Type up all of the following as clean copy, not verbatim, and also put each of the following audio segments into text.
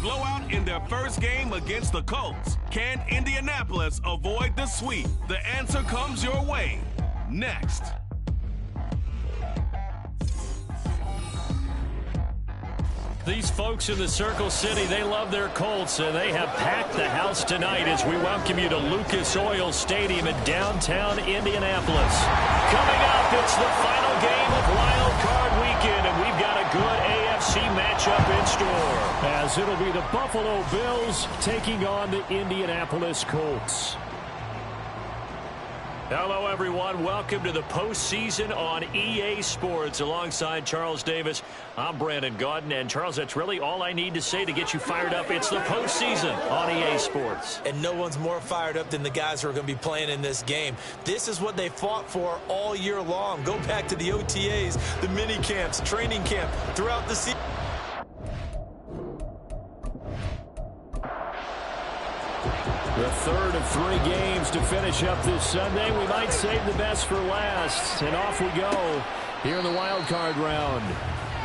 blowout in their first game against the Colts. Can Indianapolis avoid the sweep? The answer comes your way next. These folks in the Circle City, they love their Colts, and they have packed the house tonight as we welcome you to Lucas Oil Stadium in downtown Indianapolis. Coming up, it's the final game of Wild Card Weekend, and we've got a good AFC matchup in store, as it'll be the Buffalo Bills taking on the Indianapolis Colts. Hello, everyone. Welcome to the postseason on EA Sports. Alongside Charles Davis, I'm Brandon Gaudin. And, Charles, that's really all I need to say to get you fired up. It's the postseason on EA Sports. And no one's more fired up than the guys who are going to be playing in this game. This is what they fought for all year long. Go back to the OTAs, the mini camps, training camp, throughout the season. The third of 3 games to finish up this Sunday. We might save the best for last. And off we go here in the wild card round.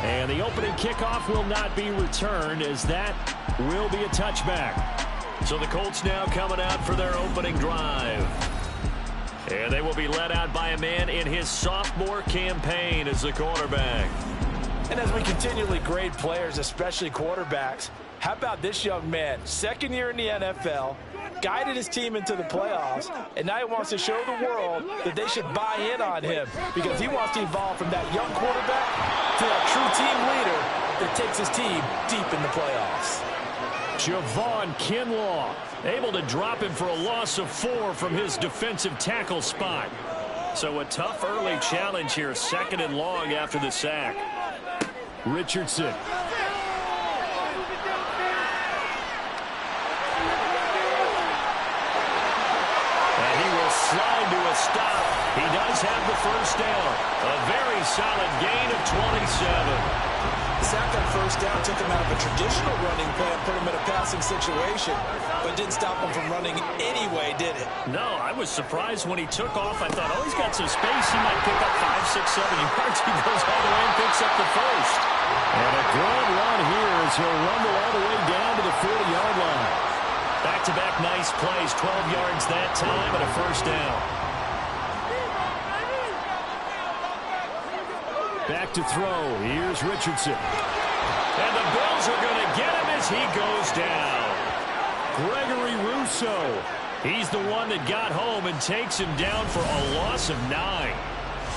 And the opening kickoff will not be returned, as that will be a touchback. So the Colts now coming out for their opening drive. And they will be led out by a man in his sophomore campaign as the quarterback. And as we continually grade players, especially quarterbacks, how about this young man? Second year in the NFL, guided his team into the playoffs, and now he wants to show the world that they should buy in on him because he wants to evolve from that young quarterback to that true team leader that takes his team deep in the playoffs. Javon Kinlaw able to drop him for a loss of 4 from his defensive tackle spot. So a tough early challenge here, 2nd and long after the sack. Richardson. Slide to a stop. He does have the first down. A very solid gain of 27. The sack on first down took him out of a traditional running play and put him in a passing situation, but didn't stop him from running anyway, did it? No, I was surprised when he took off. I thought, oh, he's got some space. He might pick up 5, 6, 7 yards. He goes all the way and picks up the first. And a good run here as he'll rumble all the way down to the 40-yard line. Back-to-back nice plays, 12 yards that time and a first down. Back to throw. Here's Richardson. And the Bills are going to get him as he goes down. Gregory Rousseau. He's the one that got home and takes him down for a loss of 9.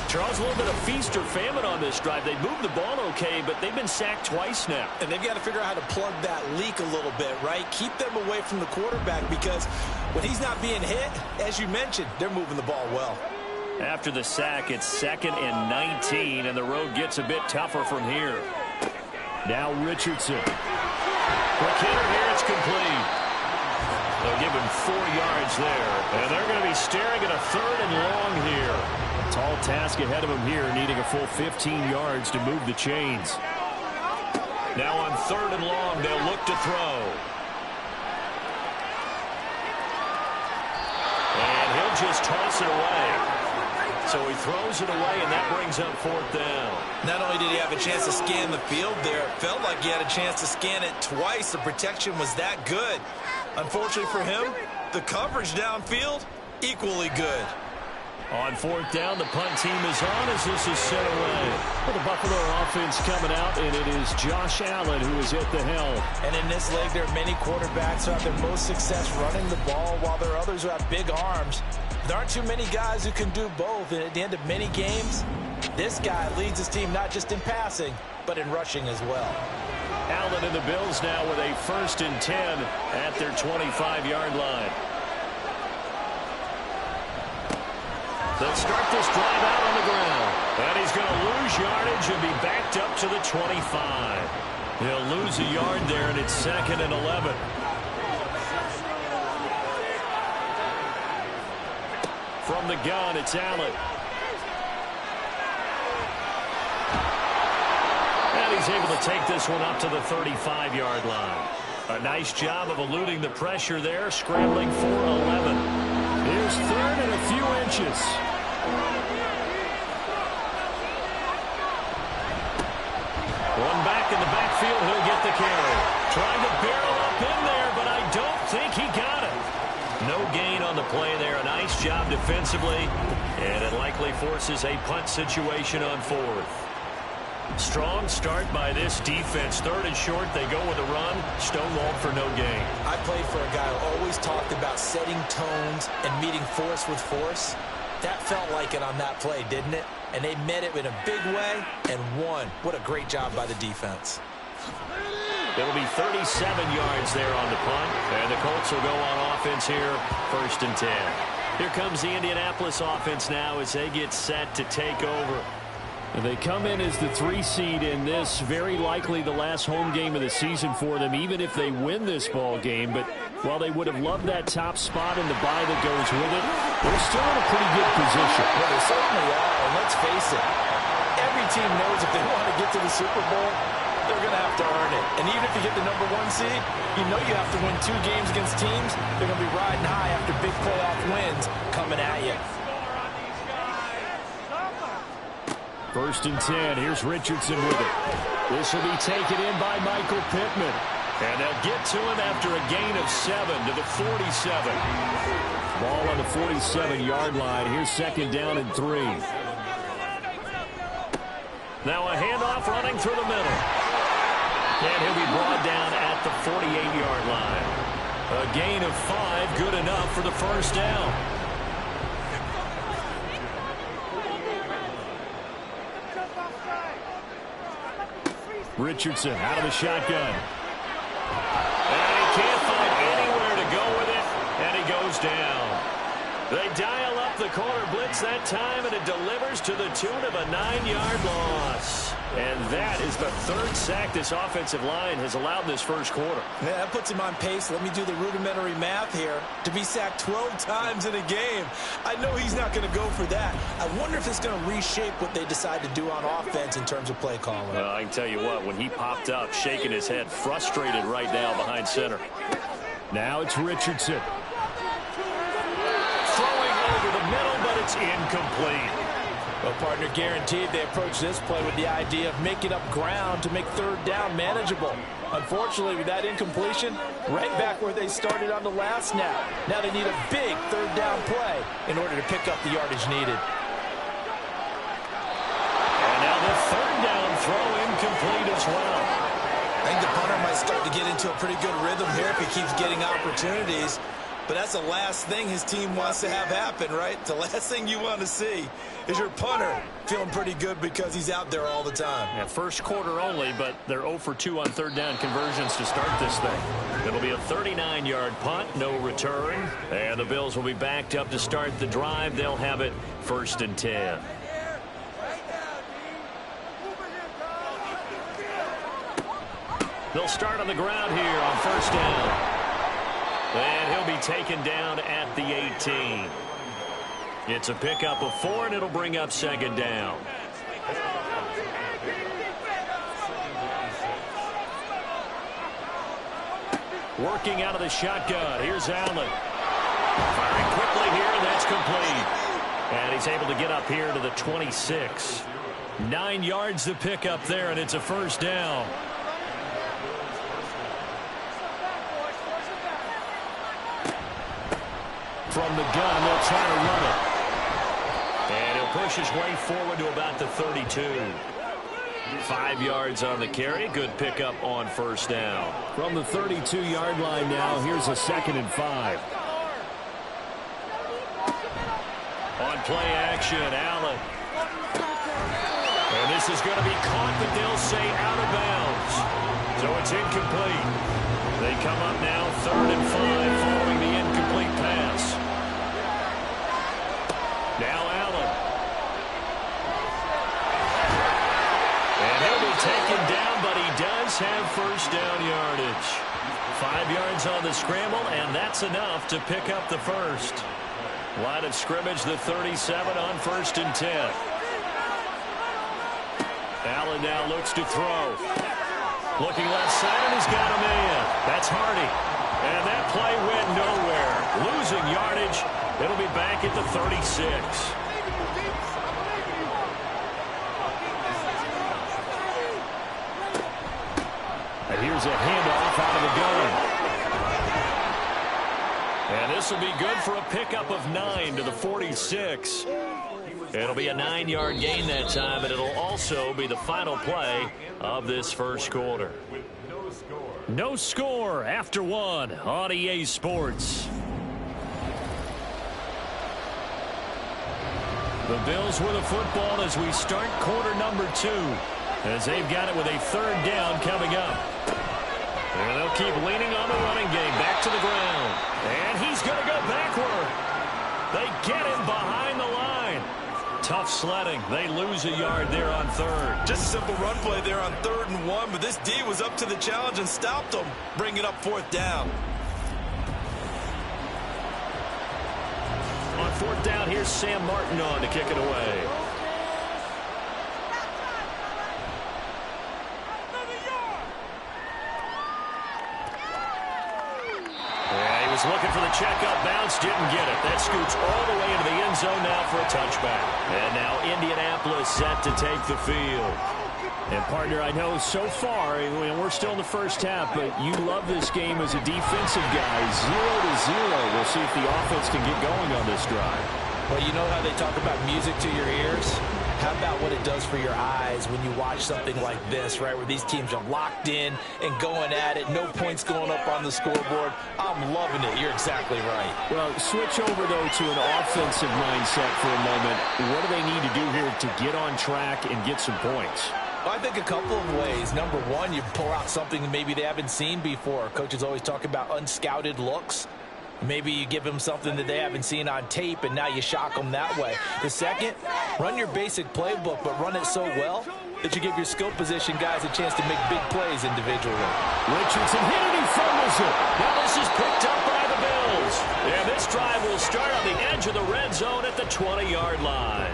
Charles, a little bit of feast or famine on this drive. They moved the ball okay, but they've been sacked twice now. And they've got to figure out how to plug that leak a little bit, right? Keep them away from the quarterback because when he's not being hit, as you mentioned, they're moving the ball well. After the sack, it's 2nd and 19, and the road gets a bit tougher from here. Now Richardson. Quick hitter here, it's complete. They'll give him 4 yards there, and they're going to be staring at a 3rd and long here. Tall task ahead of him here, needing a full 15 yards to move the chains. Now on 3rd and long, they'll look to throw. And he'll just toss it away. So he throws it away, and that brings up 4th down. Not only did he have a chance to scan the field there, it felt like he had a chance to scan it twice. The protection was that good. Unfortunately for him, the coverage downfield, equally good. On 4th down, the punt team is on as this is sent away. Well, the Buffalo offense coming out, and it is Josh Allen who is at the helm. And in this league, there are many quarterbacks who have their most success running the ball, while there are others who have big arms. There aren't too many guys who can do both, and at the end of many games, this guy leads his team not just in passing, but in rushing as well. Allen and the Bills now with a 1st and 10 at their 25-yard line. They'll start this drive out on the ground. And he's going to lose yardage and be backed up to the 25. He'll lose a yard there, and it's 2nd and 11. From the gun, it's Allen. And he's able to take this one up to the 35-yard line. A nice job of eluding the pressure there, scrambling for 11. Here's 3rd and a few inches. One back in the backfield, he'll get the carry. Trying to barrel play there. A nice job defensively, and it likely forces a punt situation on fourth. Strong start by this defense. Third and short, they go with a run. Stonewalled for no gain. I played for a guy who always talked about setting tones and meeting force with force. That felt like it on that play, didn't it? And they met it in a big way and won. What a great job by the defense. It'll be 37 yards there on the punt, and the Colts will go on offense here, 1st and 10. Here comes the Indianapolis offense now as they get set to take over. And they come in as the 3 seed in this, very likely the last home game of the season for them, even if they win this ball game. But while they would have loved that top spot and the bye that goes with it, they're still in a pretty good position. Well, they certainly are, and let's face it, every team knows if they want to get to the Super Bowl, they're going to have to earn it. And even if you get the number 1 seed, you know you have to win 2 games against teams. They're going to be riding high after big playoff wins coming at you. 1st and 10. Here's Richardson with it. This will be taken in by Michael Pittman. And they'll get to him after a gain of 7 to the 47. Ball on the 47-yard line. Here's 2nd down and 3. Now a handoff running through the middle. And he'll be brought down at the 48-yard line. A gain of 5, good enough for the 1st down. Richardson out of the shotgun. And he can't find anywhere to go with it, and he goes down. They dial up the corner blitz that time, and it delivers to the tune of a 9-yard loss. And that is the 3rd sack this offensive line has allowed this 1st quarter. Yeah, that puts him on pace. Let me do the rudimentary math here. To be sacked 12 times in a game, I know he's not going to go for that. I wonder if it's going to reshape what they decide to do on offense in terms of play calling. Well, I can tell you what, when he popped up, shaking his head, frustrated right now behind center. Now it's Richardson. Throwing over the middle, but it's incomplete. Well, partner, guaranteed they approach this play with the idea of making up ground to make 3rd down manageable. Unfortunately, with that incompletion, right back where they started on the last snap. Now they need a big 3rd down play in order to pick up the yardage needed. And now the 3rd down throw incomplete as well. I think the punter might start to get into a pretty good rhythm here if he keeps getting opportunities. But that's the last thing his team wants to have happen, right? The last thing you want to see is your punter feeling pretty good because he's out there all the time. Yeah, 1st quarter only, but they're 0 for 2 on 3rd down conversions to start this thing. It'll be a 39-yard punt, no return. And the Bills will be backed up to start the drive. They'll have it 1st and 10. They'll start on the ground here on 1st down. And he'll be taken down at the 18. It's a pickup of 4, and it'll bring up 2nd down. Working out of the shotgun. Here's Allen. Firing quickly here, and that's complete. And he's able to get up here to the 26. 9 yards to pick up there, and it's a 1st down. From the gun, they'll try to run it. And he'll push his way forward to about the 32. 5 yards on the carry. Good pickup on 1st down. From the 32-yard line now, here's a 2nd and 5. On play action, Allen. And this is going to be caught, but they'll say out of bounds. So it's incomplete. They come up now 3rd and 5 following the incomplete pass. Now Allen. And he'll be taken down, but he does have 1st down yardage. 5 yards on the scramble, and that's enough to pick up the 1st. Line of scrimmage, the 37 on 1st and 10. Allen now looks to throw. Looking left side, and he's got a man. That's Hardy. And that play went nowhere. Losing yardage. It'll be back at the 36. And here's a handoff out of the gun. And this will be good for a pickup of 9 to the 46. It'll be a 9-yard gain that time, and it'll also be the final play of this first quarter. No score after 1 on EA Sports. The Bills with the football as we start quarter number 2, as they've got it with a 3rd down coming up. And they'll keep leaning on the running game. Back to the ground. And he's going to go backward. They get him behind the line. Tough sledding. They lose a yard there on 3rd. Just a simple run play there on 3rd and 1, but this D was up to the challenge and stopped them, bringing up 4th down. On 4th down, here's Sam Martin on to kick it away. Looking for the checkup bounce, didn't get it. That scoots all the way into the end zone now for a touchback. And now Indianapolis set to take the field. And, partner, I know so far, we're still in the first half, but you love this game as a defensive guy. 0-0. We'll see if the offense can get going on this drive. Well, you know how they talk about music to your ears? How about what it does for your eyes when you watch something like this, right, where these teams are locked in and going at it, no points going up on the scoreboard? I'm loving it. You're exactly right. Well, switch over, though, to an offensive mindset for a moment. What do they need to do here to get on track and get some points? I think a couple of ways. Number one, you pull out something that maybe they haven't seen before. Coaches always talk about unscouted looks. Maybe you give them something that they haven't seen on tape, and now you shock them that way. The second, run your basic playbook, but run it so well that you give your skill position guys a chance to make big plays individually. Richardson hit it, he fumbles it. Now this is picked up by the Bills. And this drive will start on the edge of the red zone at the 20-yard line.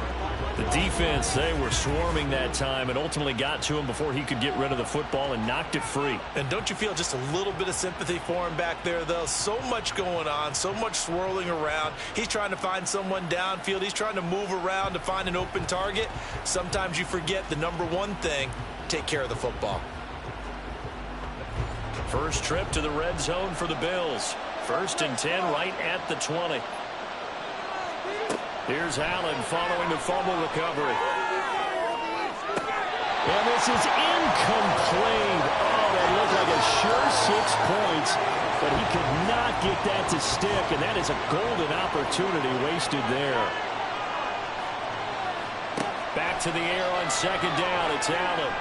The defense, they were swarming that time and ultimately got to him before he could get rid of the football and knocked it free. And don't you feel just a little bit of sympathy for him back there, though? So much going on, so much swirling around. He's trying to find someone downfield. He's trying to move around to find an open target. Sometimes you forget the number one thing, take care of the football. First trip to the red zone for the Bills. 1st and 10 right at the 20. Here's Allen following the fumble recovery. And this is incomplete. Oh, that looked like a sure 6 points, but he could not get that to stick, and that is a golden opportunity wasted there. Back to the air on 2nd down. It's Allen.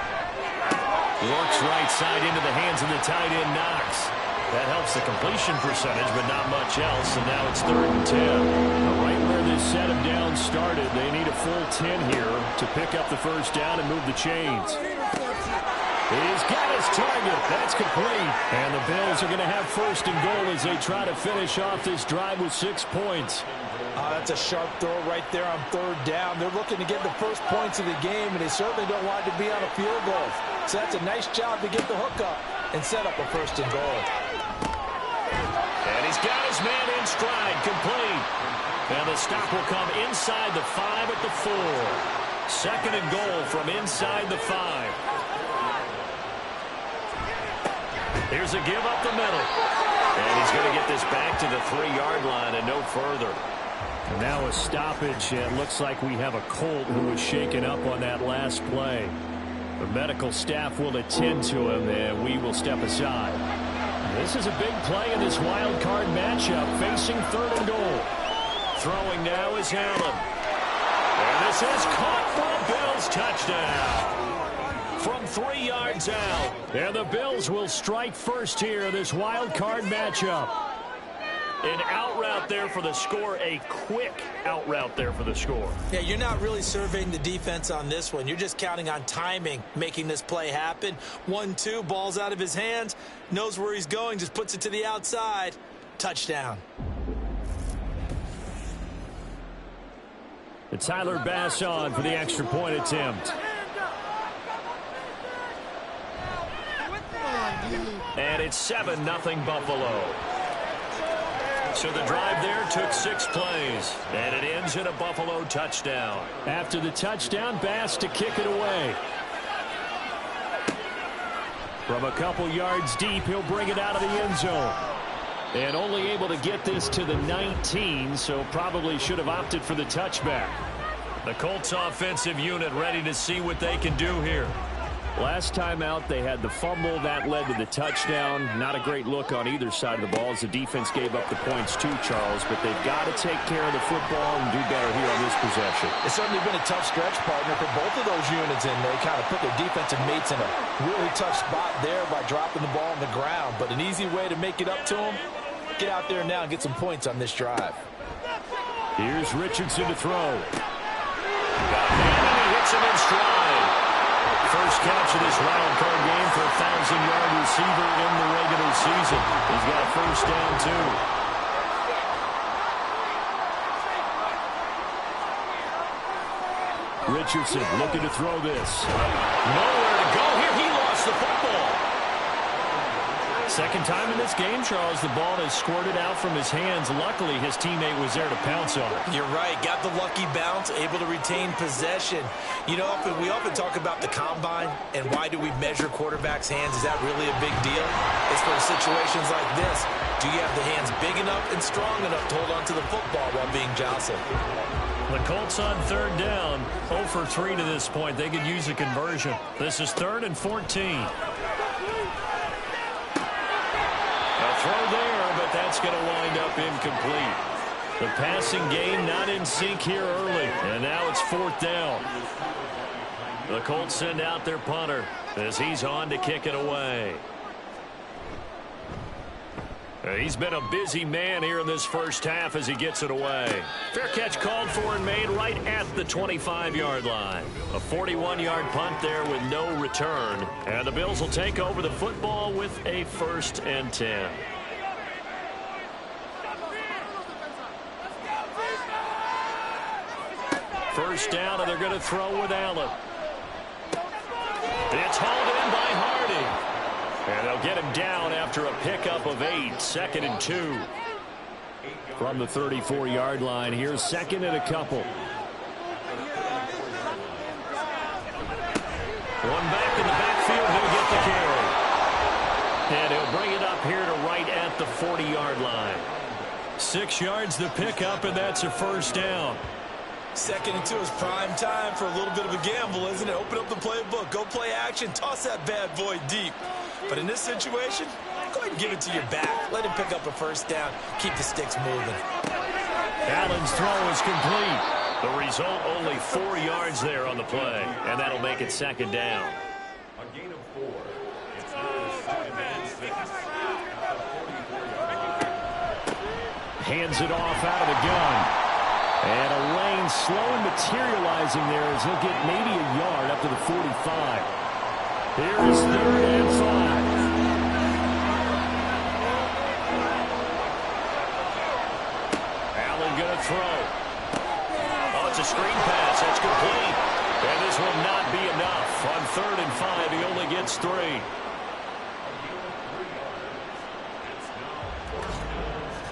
Works right side into the hands of the tight end, Knox. That helps the completion percentage, but not much else, and now it's 3rd and 10. Right where this set of downs started, they need a full 10 here to pick up the 1st down and move the chains. He's got his target. That's complete. And the Bills are going to have 1st and goal as they try to finish off this drive with 6 points. That's a sharp throw right there on 3rd down. They're looking to get the first points of the game, and they certainly don't want it to be on a field goal. So that's a nice job to get the hook up and set up a 1st and goal. And he's got his man in stride, complete. And the stop will come inside the 5 at the 4. 2nd and goal from inside the 5. Here's a give up the middle. And he's going to get this back to the 3-yard line and no further. And now a stoppage. It looks like we have a Colt who was shaken up on that last play. The medical staff will attend to him, and we will step aside. This is a big play in this wild card matchup, facing 3rd and goal. Throwing now is Allen. And this is caught for a Bills touchdown. From 3 yards out. And the Bills will strike first here in this wild card matchup. An out route there for the score, a quick out route there for the score. Yeah, you're not really surveying the defense on this one. You're just counting on timing, making this play happen. 1-2, ball's out of his hands, knows where he's going, just puts it to the outside. Touchdown. And Tyler Bass on for the extra point attempt. And it's 7-0 Buffalo. So the drive there took 6 plays, and it ends in a Buffalo touchdown. After the touchdown, Bass to kick it away. From a couple yards deep, he'll bring it out of the end zone. And only able to get this to the 19, so probably should have opted for the touchback. The Colts offensive unit ready to see what they can do here. Last time out, they had the fumble. That led to the touchdown. Not a great look on either side of the ball as the defense gave up the points too, Charles. But they've got to take care of the football and do better here on this possession. It's certainly been a tough stretch, partner, for both of those units, and they kind of put their defensive mates in a really tough spot there by dropping the ball on the ground. But an easy way to make it up to them, get out there now and get some points on this drive. Here's Richardson to throw. Got him, and he hits him in stride. First catch of this wild card game for a 1,000-yard receiver in the regular season. He's got a first down, too. Richardson looking to throw this. Nowhere to go here. He lost the football. Second time in this game, Charles, the ball has squirted out from his hands. Luckily, his teammate was there to pounce on it. You're right. Got the lucky bounce, able to retain possession. You know, we often talk about the combine and why do we measure quarterbacks' hands. Is that really a big deal? It's for situations like this. Do you have the hands big enough and strong enough to hold on to the football while being jostled? The Colts on third down, 0 for 3 to this point. They could use a conversion. This is 3rd and 14. Throw there, but that's going to wind up incomplete. The passing game not in sync here early, and now it's 4th down. The Colts send out their punter as he's on to kick it away. He's been a busy man here in this first half as he gets it away. Fair catch called for and made right at the 25-yard line. A 41-yard punt there with no return. And the Bills will take over the football with a 1st and 10. First down, and they're going to throw with Allen. It's hauled in by Harding. And they'll get him down after a pickup of 8. 2nd and 2. From the 34-yard line, here's 2nd and a couple. One back in the backfield, he'll get the carry. And he'll bring it up here to right at the 40-yard line. 6 yards the pickup, and that's a first down. 2nd and 2 is prime time for a little bit of a gamble, isn't it? Open up the playbook, go play action, toss that bad boy deep. But in this situation, go ahead and give it to your back. Let him pick up a first down. Keep the sticks moving. Allen's throw is complete. The result, only 4 yards there on the play. And that'll make it 2nd down. A gain of 4. Hands it off out of the gun. And a lane slow materializing there as he'll get maybe a yard up to the 45. Here is 3rd and 5. Allen going to throw. Oh, it's a screen pass. That's complete. And this will not be enough. On 3rd and 5, he only gets 3.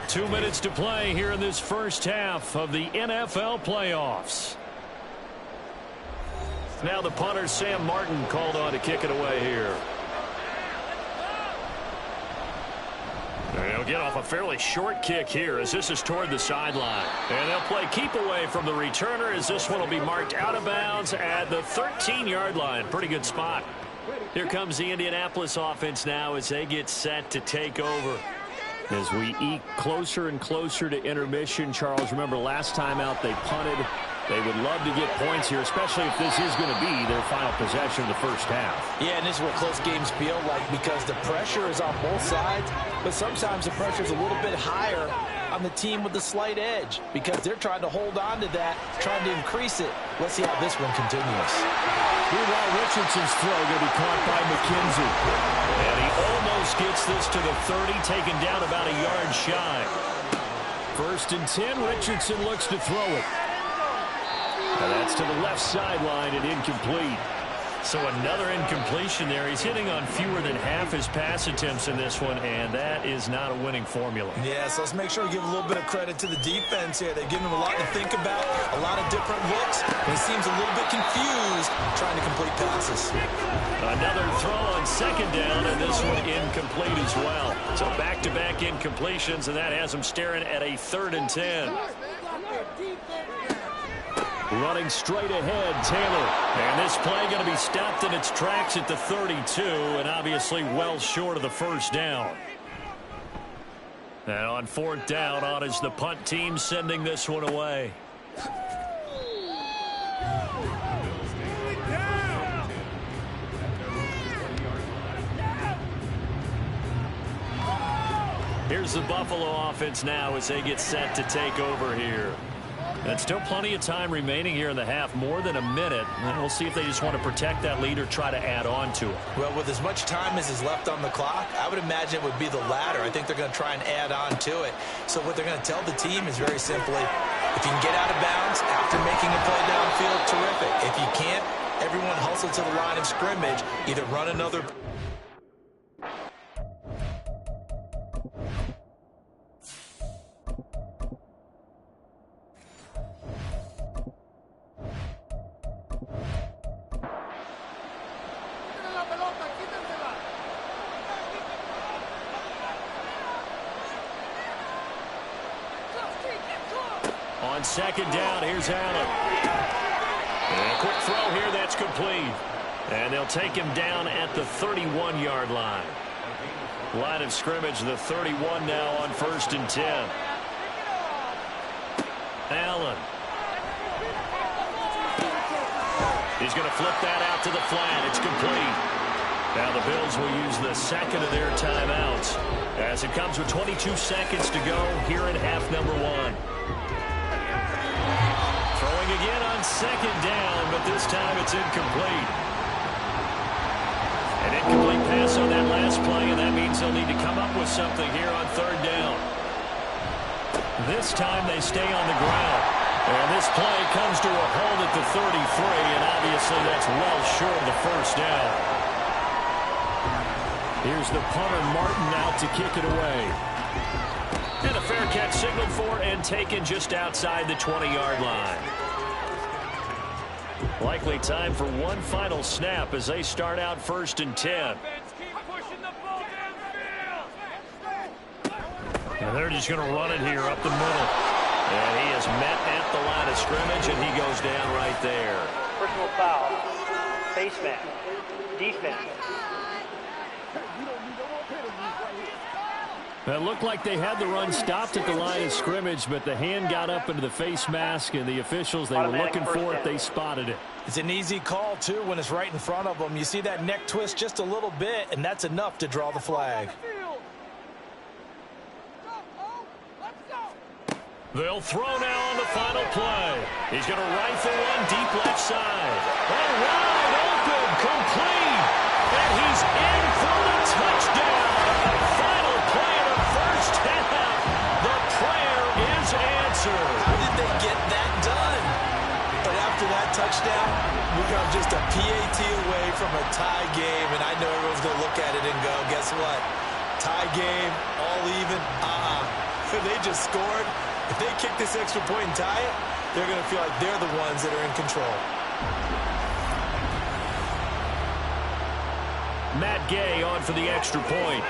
2 minutes to play here in this first half of the NFL playoffs. Now the punter, Sam Martin, called on to kick it away here. They'll get off a fairly short kick here as this is toward the sideline. And they'll play keep away from the returner as this one will be marked out of bounds at the 13-yard line. Pretty good spot. Here comes the Indianapolis offense now as they get set to take over. As we eke closer and closer to intermission, Charles, remember last time out they punted. They would love to get points here, especially if this is going to be their final possession of the first half. Yeah, and this is what close games feel like because the pressure is on both sides, but sometimes the pressure is a little bit higher on the team with the slight edge because they're trying to hold on to that, trying to increase it. Let's see how this one continues. Meanwhile, Richardson's throw going to be caught by McKenzie. And he almost gets this to the 30, taken down about a yard shy. 1st and 10, Richardson looks to throw it. And that's to the left sideline and incomplete. So another incompletion there. He's hitting on fewer than half his pass attempts in this one, and that is not a winning formula. Yeah, so let's make sure we give a little bit of credit to the defense here. They've given him a lot to think about, a lot of different looks, and he seems a little bit confused trying to complete passes. Another throw on second down, and this one incomplete as well. So back-to-back incompletions, and that has him staring at a 3rd and 10. Running straight ahead, Taylor. And this play going to be stopped in its tracks at the 32, and obviously well short of the first down. And on 4th down, on is the punt team sending this one away. Here's the Buffalo offense now as they get set to take over here. And still plenty of time remaining here in the half, more than a minute. And we'll see if they just want to protect that lead or try to add on to it. Well, with as much time as is left on the clock, I would imagine it would be the latter. I think they're going to try and add on to it. So what they're going to tell the team is very simply, if you can get out of bounds after making a play downfield, terrific. If you can't, everyone hustle to the line of scrimmage, either run another... On second down, here's Allen. And a quick throw here, that's complete. And they'll take him down at the 31-yard line. Line of scrimmage, the 31 now on 1st and 10. Allen. He's going to flip that out to the flat. It's complete. Now the Bills will use the second of their timeouts as it comes with 22 seconds to go here in half number 1. Throwing again on second down, but this time it's incomplete. An incomplete pass on that last play, and that means they'll need to come up with something here on 3rd down. This time they stay on the ground. And this play comes to a halt at the 33, and obviously that's well short of the first down. Here's the punter, Martin, out to kick it away. And a fair catch signaled for and taken just outside the 20-yard line. Likely time for one final snap as they start out 1st and 10. And they're just going to run it here up the middle. And he is met at the line of scrimmage, and he goes down right there. Personal foul. Face mask. Defense. It looked like they had the run stopped at the line of scrimmage, but the hand got up into the face mask, and the officials, they were looking for it. They spotted it. It's an easy call, too, when it's right in front of them. You see that neck twist just a little bit, and that's enough to draw the flag. They'll throw now on the final play. He's going to rifle one deep left side. And wide open, complete. And he's in for the touchdown. Final play of the first half. The prayer is answered. How did they get that done? But after that touchdown, we're just a PAT away from a tie game. And I know everyone's going to look at it and go, guess what? Tie game, all even. They just scored. If they kick this extra point and tie it, they're going to feel like they're the ones that are in control. Matt Gay on for the extra point.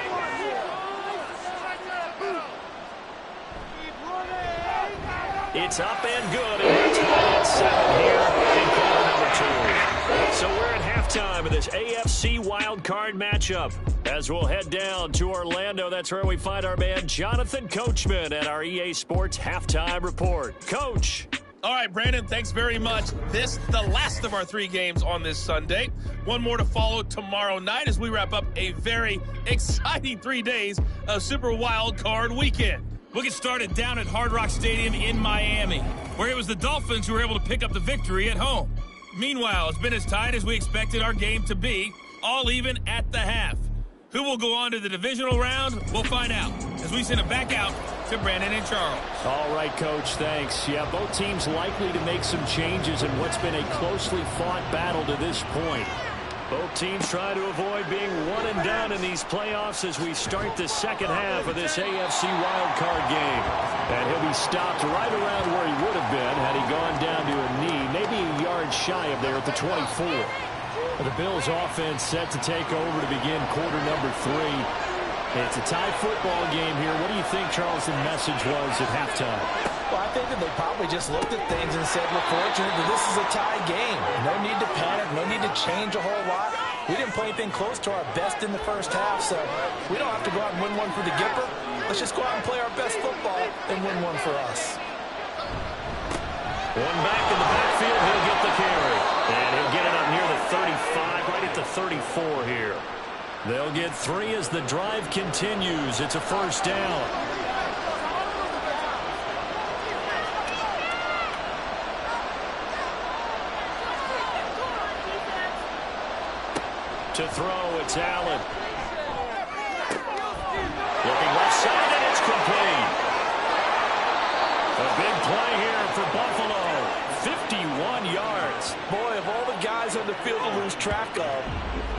It's up and good. And it's 7 here in quarter number 2. So we're at halftime of this AFC wildcard matchup. As we'll head down to Orlando, that's where we find our man Jonathan Coachman at our EA Sports Halftime Report. Coach. All right, Brandon, thanks very much. This the last of our 3 games on this Sunday. One more to follow tomorrow night as we wrap up a very exciting 3 days of Super Wild Card Weekend. We'll get started down at Hard Rock Stadium in Miami, where it was the Dolphins who were able to pick up the victory at home. Meanwhile, it's been as tight as we expected our game to be, all even at the half. Who will go on to the divisional round? We'll find out as we send it back out to Brandon and Charles. All right, Coach, thanks. Yeah, both teams likely to make some changes in what's been a closely fought battle to this point. Both teams trying to avoid being one and done in these playoffs as we start the second half of this AFC wildcard game. And he'll be stopped right around where he would have been had he gone down to a knee, maybe a yard shy of there at the 24. The Bills offense set to take over to begin quarter number 3. It's a tie football game here. What do you think, Charles, the message was at halftime? Well, I think that they probably just looked at things and said, we're fortunate that this is a tie game. No need to panic, no need to change a whole lot. We didn't play anything close to our best in the first half, so we don't have to go out and win one for the Gipper. Let's just go out and play our best football and win one for us. One back in the backfield, he'll get the carry. And he'll get it up near the 35, right at the 34 here. They'll get 3 as the drive continues. It's a first down. To throw, it's Allen. Looking left side, and it's complete. A big play here for Buffalo. 51 yards. Boy, of all the guys on the field to lose track of,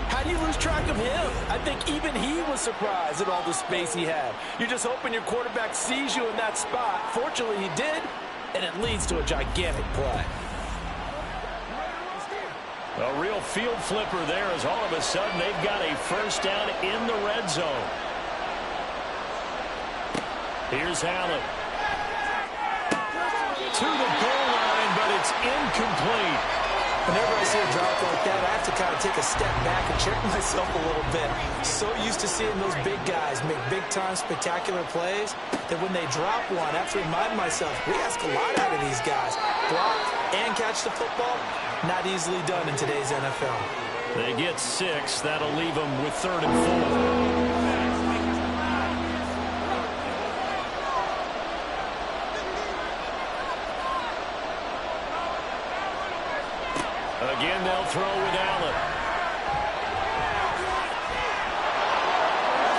how do you lose track of him? I think even he was surprised at all the space he had. You're just hoping your quarterback sees you in that spot. Fortunately, he did, and it leads to a gigantic play. A real field flipper there as all of a sudden they've got a first down in the red zone. Here's Allen. To the goal line, but it's incomplete. Whenever I see a drop like that, I have to kind of take a step back and check myself a little bit. So used to seeing those big guys make big-time spectacular plays that when they drop one, I have to remind myself, we ask a lot out of these guys. Block and catch the football, not easily done in today's NFL. They get 6. That'll leave them with 3rd and 4. Again, they'll throw with Allen.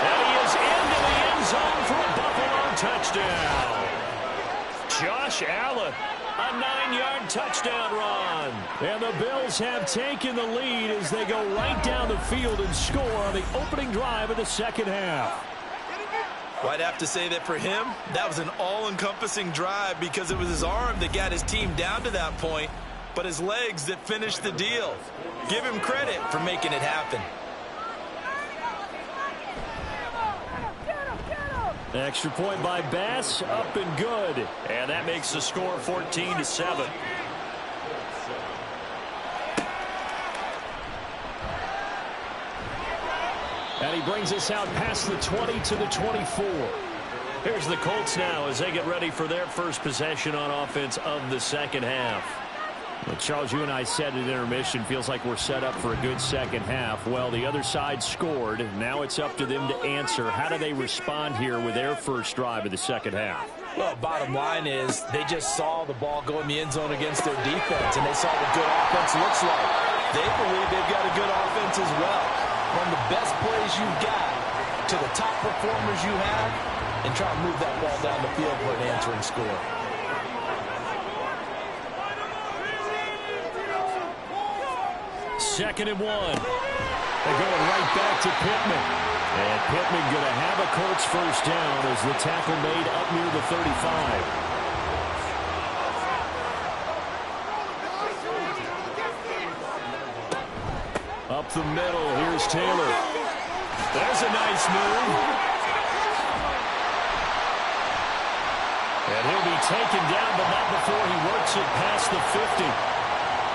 And he is into the end zone for a Buffalo touchdown. Josh Allen, a 9-yard touchdown run. And the Bills have taken the lead as they go right down the field and score on the opening drive of the second half. Well, I'd have to say that for him, that was an all-encompassing drive because it was his arm that got his team down to that point, but his legs that finished the deal. Give him credit for making it happen. Extra point by Bass, up and good. And that makes the score 14-7. And he brings us out past the 20 to the 24. Here's the Colts now as they get ready for their first possession on offense of the second half. Well, Charles, you and I said at intermission, feels like we're set up for a good second half. Well, the other side scored. Now it's up to them to answer. How do they respond here with their first drive of the second half? Well, bottom line is they just saw the ball go in the end zone against their defense, and they saw what good offense looks like. They believe they've got a good offense as well. Run the best plays you've got to the top performers you have and try to move that ball down the field for an answering score. Second and 1. They're going right back to Pittman. And Pittman going to have a Colts first down as the tackle made up near the 35. Up the middle, here's Taylor. There's a nice move. And he'll be taken down, but not before he works it past the 50.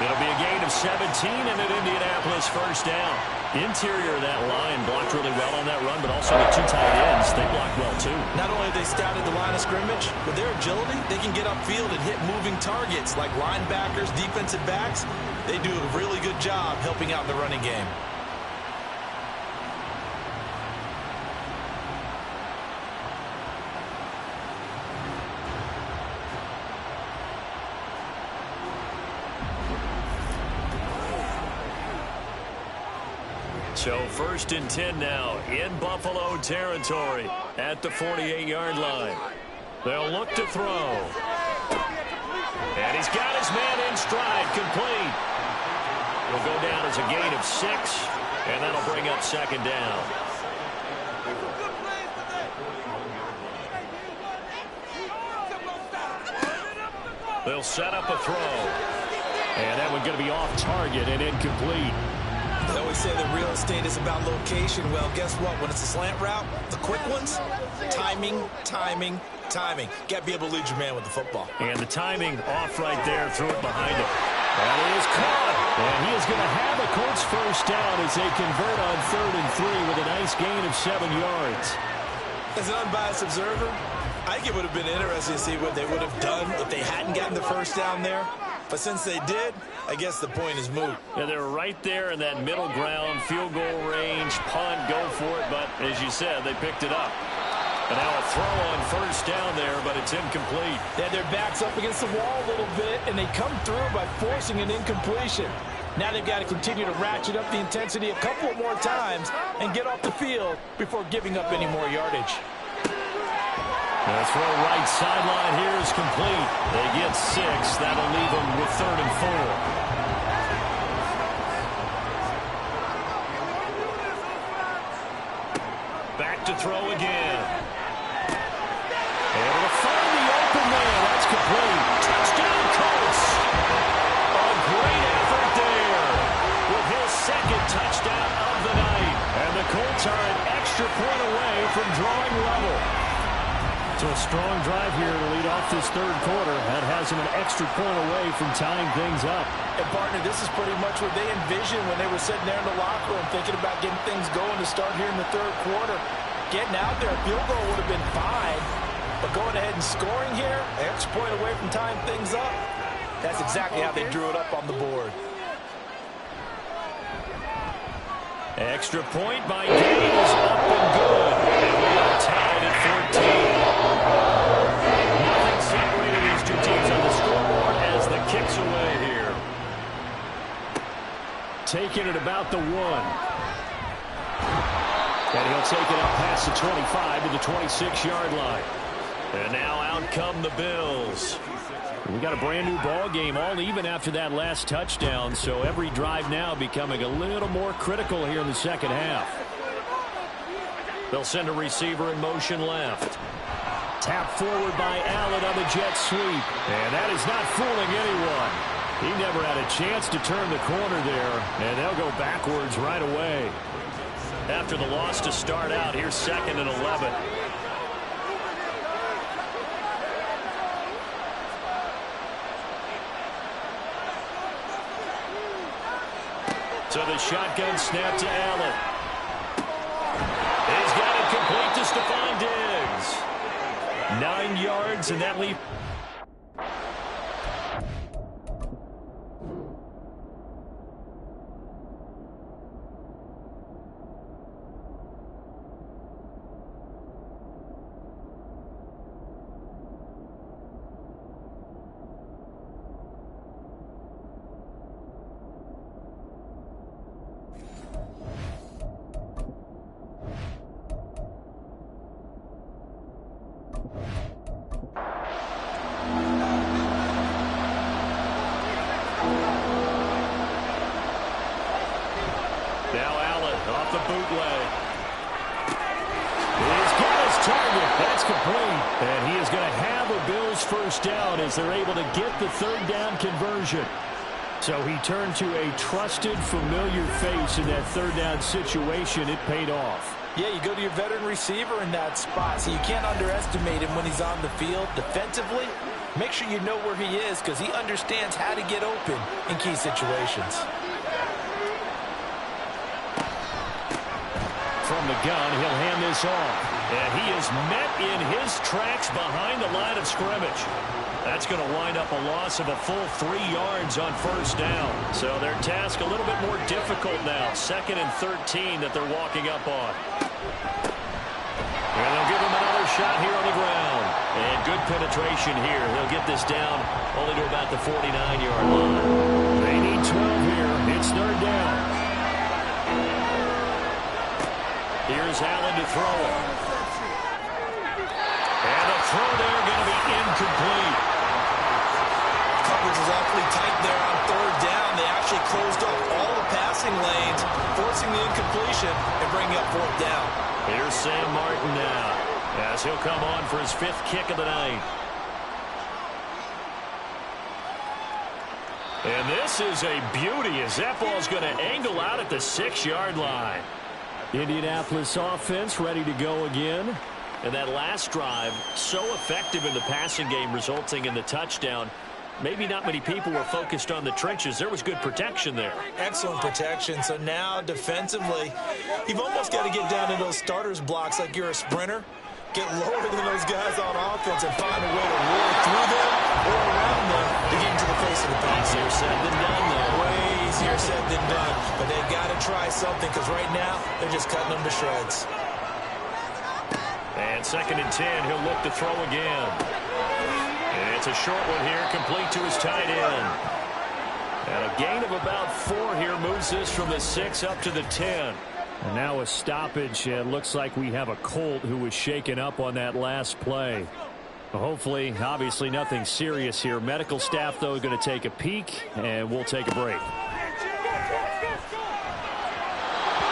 It'll be a gain of 17 and an Indianapolis first down. Interior of that line blocked really well on that run, but also the two tight ends, they blocked well too. Not only have they scouted the line of scrimmage, with their agility, they can get upfield and hit moving targets like linebackers, defensive backs. They do a really good job helping out the running game. So first and 10 now in Buffalo territory at the 48-yard line. They'll look to throw. And he's got his man in stride, complete. will go down as a gain of 6, and that'll bring up second down. They'll set up a throw. And that one's going to be off target and incomplete. They always say that real estate is about location. Well, guess what? When it's a slant route, the quick ones, timing. Got to be able to lead your man with the football. And the timing off right there. Threw it behind him. That is caught. And he is going to have a Colts first down as they convert on 3rd and 3 with a nice gain of 7 yards. As an unbiased observer, I think it would have been interesting to see what they would have done if they hadn't gotten the first down there. But since they did, I guess the point is moot. Yeah, they were right there in that middle ground, field goal range, punt, go for it. But as you said, they picked it up. And now a throw on first down there, but it's incomplete. They had their backs up against the wall a little bit, and they come through by forcing an incompletion. Now they've got to continue to ratchet up the intensity a couple of more times and get off the field before giving up any more yardage. The throw right sideline here is complete. They get 6. That'll leave them with 3rd and 4. Back to throw again. Able to find the open man. That's complete. Touchdown Colts. A great effort there with his 2nd touchdown of the night. And the Colts are an extra point away from drawing level. So a strong drive here to lead off this 3rd quarter. That has them an extra point away from tying things up. And, partner, this is pretty much what they envisioned when they were sitting there in the locker room thinking about getting things going to start here in the 3rd quarter. Getting out there, a field goal would have been fine. But going ahead and scoring here, an extra point away from tying things up, that's exactly how they drew it up on the board. Extra point by Gay is up and good. And we are tied at 14. Nothing separating these two teams on the scoreboard as the kick's away here. Taking it about the 1. And he'll take it up past the 25 to the 26-yard line. And now out come the Bills. We got a brand new ball game, all even after that last touchdown. So every drive now becoming a little more critical here in the second half. They'll send a receiver in motion left. Tap forward by Allen on the jet sweep. And that is not fooling anyone. He never had a chance to turn the corner there. And they'll go backwards right away. After the loss to start out, here's 2nd and 11. So the shotgun snap to Allen. He's got it complete to Stephon Diggs. 9 yards, and that leaves. Now Allen off the bootleg. He's got his target. That's complete. And he is going to have a Bills first down as they're able to get the 3rd down conversion. So he turned to a trusted, familiar face in that 3rd down situation. It paid off. Yeah, you go to your veteran receiver in that spot, so you can't underestimate him when he's on the field defensively. Make sure you know where he is because he understands how to get open in key situations. From the gun, he'll hand this off. And he is met in his tracks behind the line of scrimmage. That's going to wind up a loss of a full 3 yards on first down. So their task a little bit more difficult now. 2nd and 13 that they're walking up on. And they'll give him another shot here on the ground. And good penetration here. He'll get this down only to about the 49-yard line. They need 12 here. It's 3rd down. Here's Allen to throw it. And the throw there going to be incomplete. Coverage is awfully tight there on 3rd down. They actually closed off all the passing lanes, forcing the incompletion and bringing up 4th down. Here's Sam Martin now, as he'll come on for his 5th kick of the night. And this is a beauty as that ball's going to angle out at the 6-yard line. Indianapolis offense ready to go again. And that last drive, so effective in the passing game, resulting in the touchdown. Maybe not many people were focused on the trenches. There was good protection there. Excellent protection. So now defensively, you've almost got to get down to those starters blocks like you're a sprinter. Get lower than those guys on offense and find a way to roll through them or around them to get into the face of the pass. Easier said than done, though. Way easier said than done. But they've got to try something because right now they're just cutting them to shreds. And 2nd and 10, he'll look to throw again. And it's a short one here, complete to his tight end. And a gain of about 4 here moves this from the 6 up to the 10. And now a stoppage. It looks like we have a Colt who was shaken up on that last play. Hopefully, obviously nothing serious here. Medical staff, though, going to take a peek, and we'll take a break.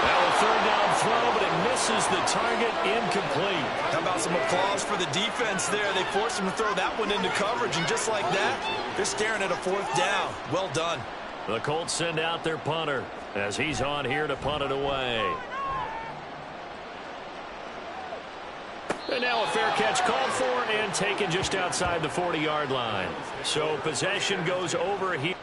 Now a 3rd down throw, but it misses the target, incomplete. How about some applause for the defense there? They forced him to throw that one into coverage, and just like that, they're staring at a 4th down. Well done. The Colts send out their punter as he's on here to punt it away. And now a fair catch called for and taken just outside the 40-yard line. So possession goes over here.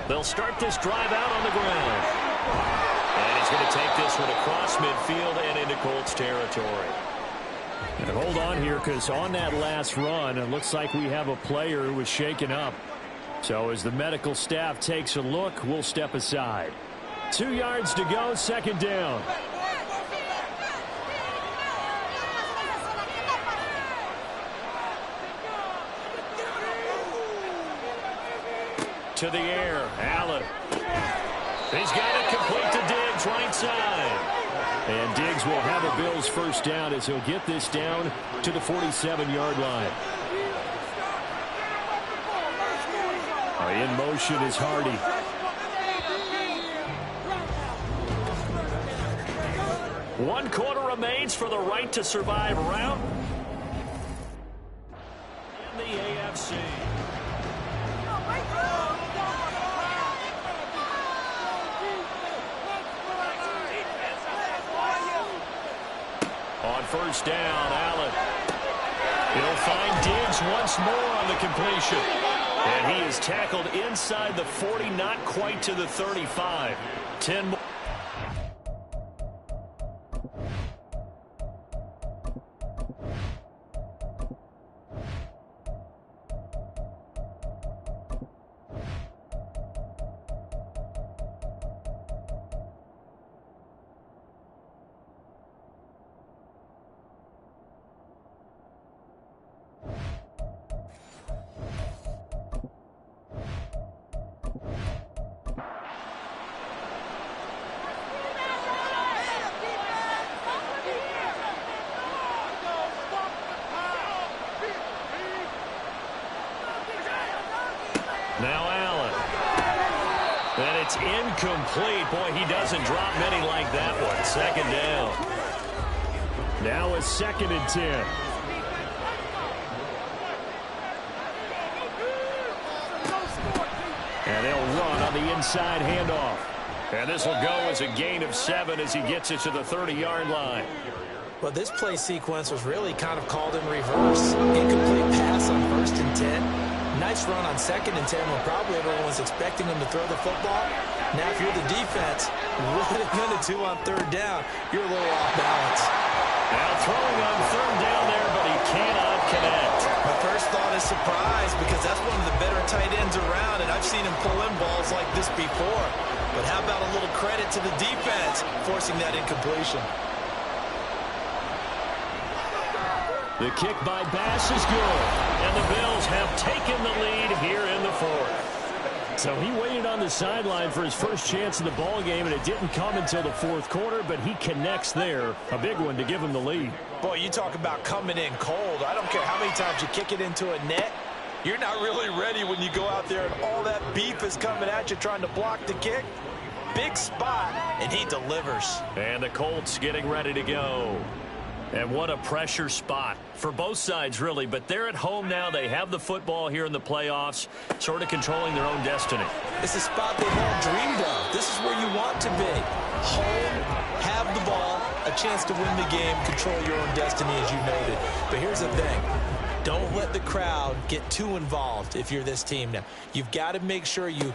They'll start this drive out on the ground. And he's going to take this one across midfield and into Colts territory. And hold on here, because on that last run, it looks like we have a player who was shaken up. So as the medical staff takes a look, we'll step aside. 2 yards to go, 2nd down. To the air, Allen. He's got it complete to Diggs, right side. And Diggs will have a Bills 1st down as he'll get this down to the 47-yard line. In motion is Hardy. One quarter remains for the right to survive round in the AFC. On 1st down, Allen. He'll find Diggs once more on the completion. And he is tackled inside the 40, not quite to the 35. 10 more. Now Allen. And it's incomplete. Boy, he doesn't drop many like that one. 2nd down. Now a 2nd and 10. And they'll run on the inside handoff. And this will go as a gain of 7 as he gets it to the 30-yard line. Well, this play sequence was really kind of called in reverse. Incomplete pass on 1st and 10. Nice run on 2nd and 10 when probably everyone was expecting them to throw the football. Now, if you're the defense, what are they going to do on 3rd down? You're a little off balance. Now throwing on 3rd down there, but he cannot connect. My first thought is surprise because that's one of the better tight ends around, and I've seen him pull in balls like this before. But how about a little credit to the defense forcing that incompletion? The kick by Bass is good, and the Bills have taken the lead here in the 4th. So he waited on the sideline for his first chance in the ball game, and it didn't come until the 4th quarter, but he connects there. A big one to give him the lead. Boy, you talk about coming in cold. I don't care how many times you kick it into a net. You're not really ready when you go out there and all that beef is coming at you trying to block the kick. Big spot, and he delivers. And the Colts getting ready to go. And what a pressure spot for both sides, really. But they're at home now. They have the football here in the playoffs, sort of controlling their own destiny. It's a spot they've all dreamed of. This is where you want to be. Home, have the ball, a chance to win the game, control your own destiny, as you noted. But here's the thing. Don't let the crowd get too involved if you're this team now. You've got to make sure you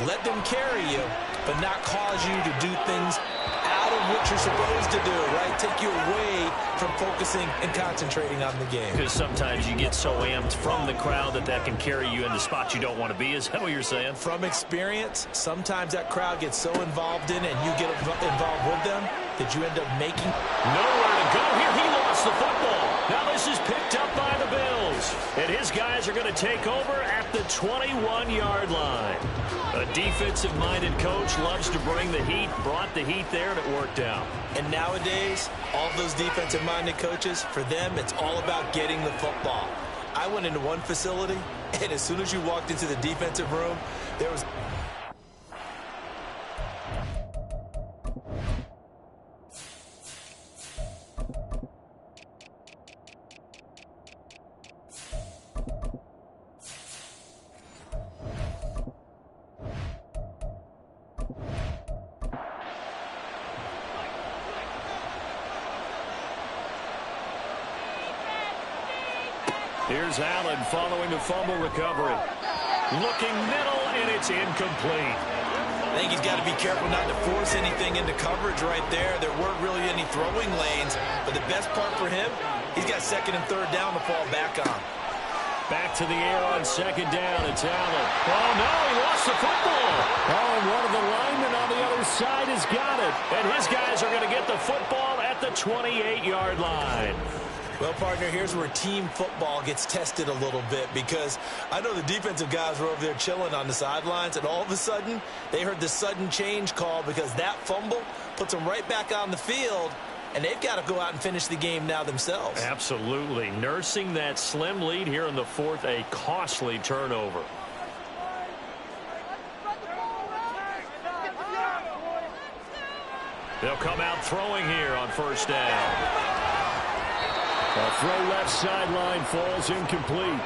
let them carry you, but not cause you to do things out of what you're supposed to do, right? Take you away from focusing and concentrating on the game. Because sometimes you get so amped from the crowd that can carry you into spots you don't want to be. Is that what you're saying? From experience, sometimes that crowd gets so involved in it and you get involved with them that you end up making nowhere to go here. He lost the football. Now this is picked up by the Bills. And his guys are going to take over at the 21-yard line. A defensive-minded coach loves to bring the heat, brought the heat there, and it worked out. And nowadays, all those defensive-minded coaches, for them, it's all about getting the football. I went into one facility, and as soon as you walked into the defensive room, there was... Here's Allen following the fumble recovery. Looking middle, and it's incomplete. I think he's got to be careful not to force anything into coverage right there. There weren't really any throwing lanes, but the best part for him, he's got 2nd and 3rd down to fall back on. Back to the air on 2nd down. It's Allen. Oh, no, he lost the football. Oh, and one of the linemen on the other side has got it. And his guys are going to get the football at the 28-yard line. Well, partner, here's where team football gets tested a little bit because I know the defensive guys were over there chilling on the sidelines, and all of a sudden they heard the sudden change call because that fumble puts them right back on the field, and they've got to go out and finish the game now themselves. Absolutely. Nursing that slim lead here in the 4th, a costly turnover. They'll come out throwing here on 1st down. A throw left sideline falls incomplete.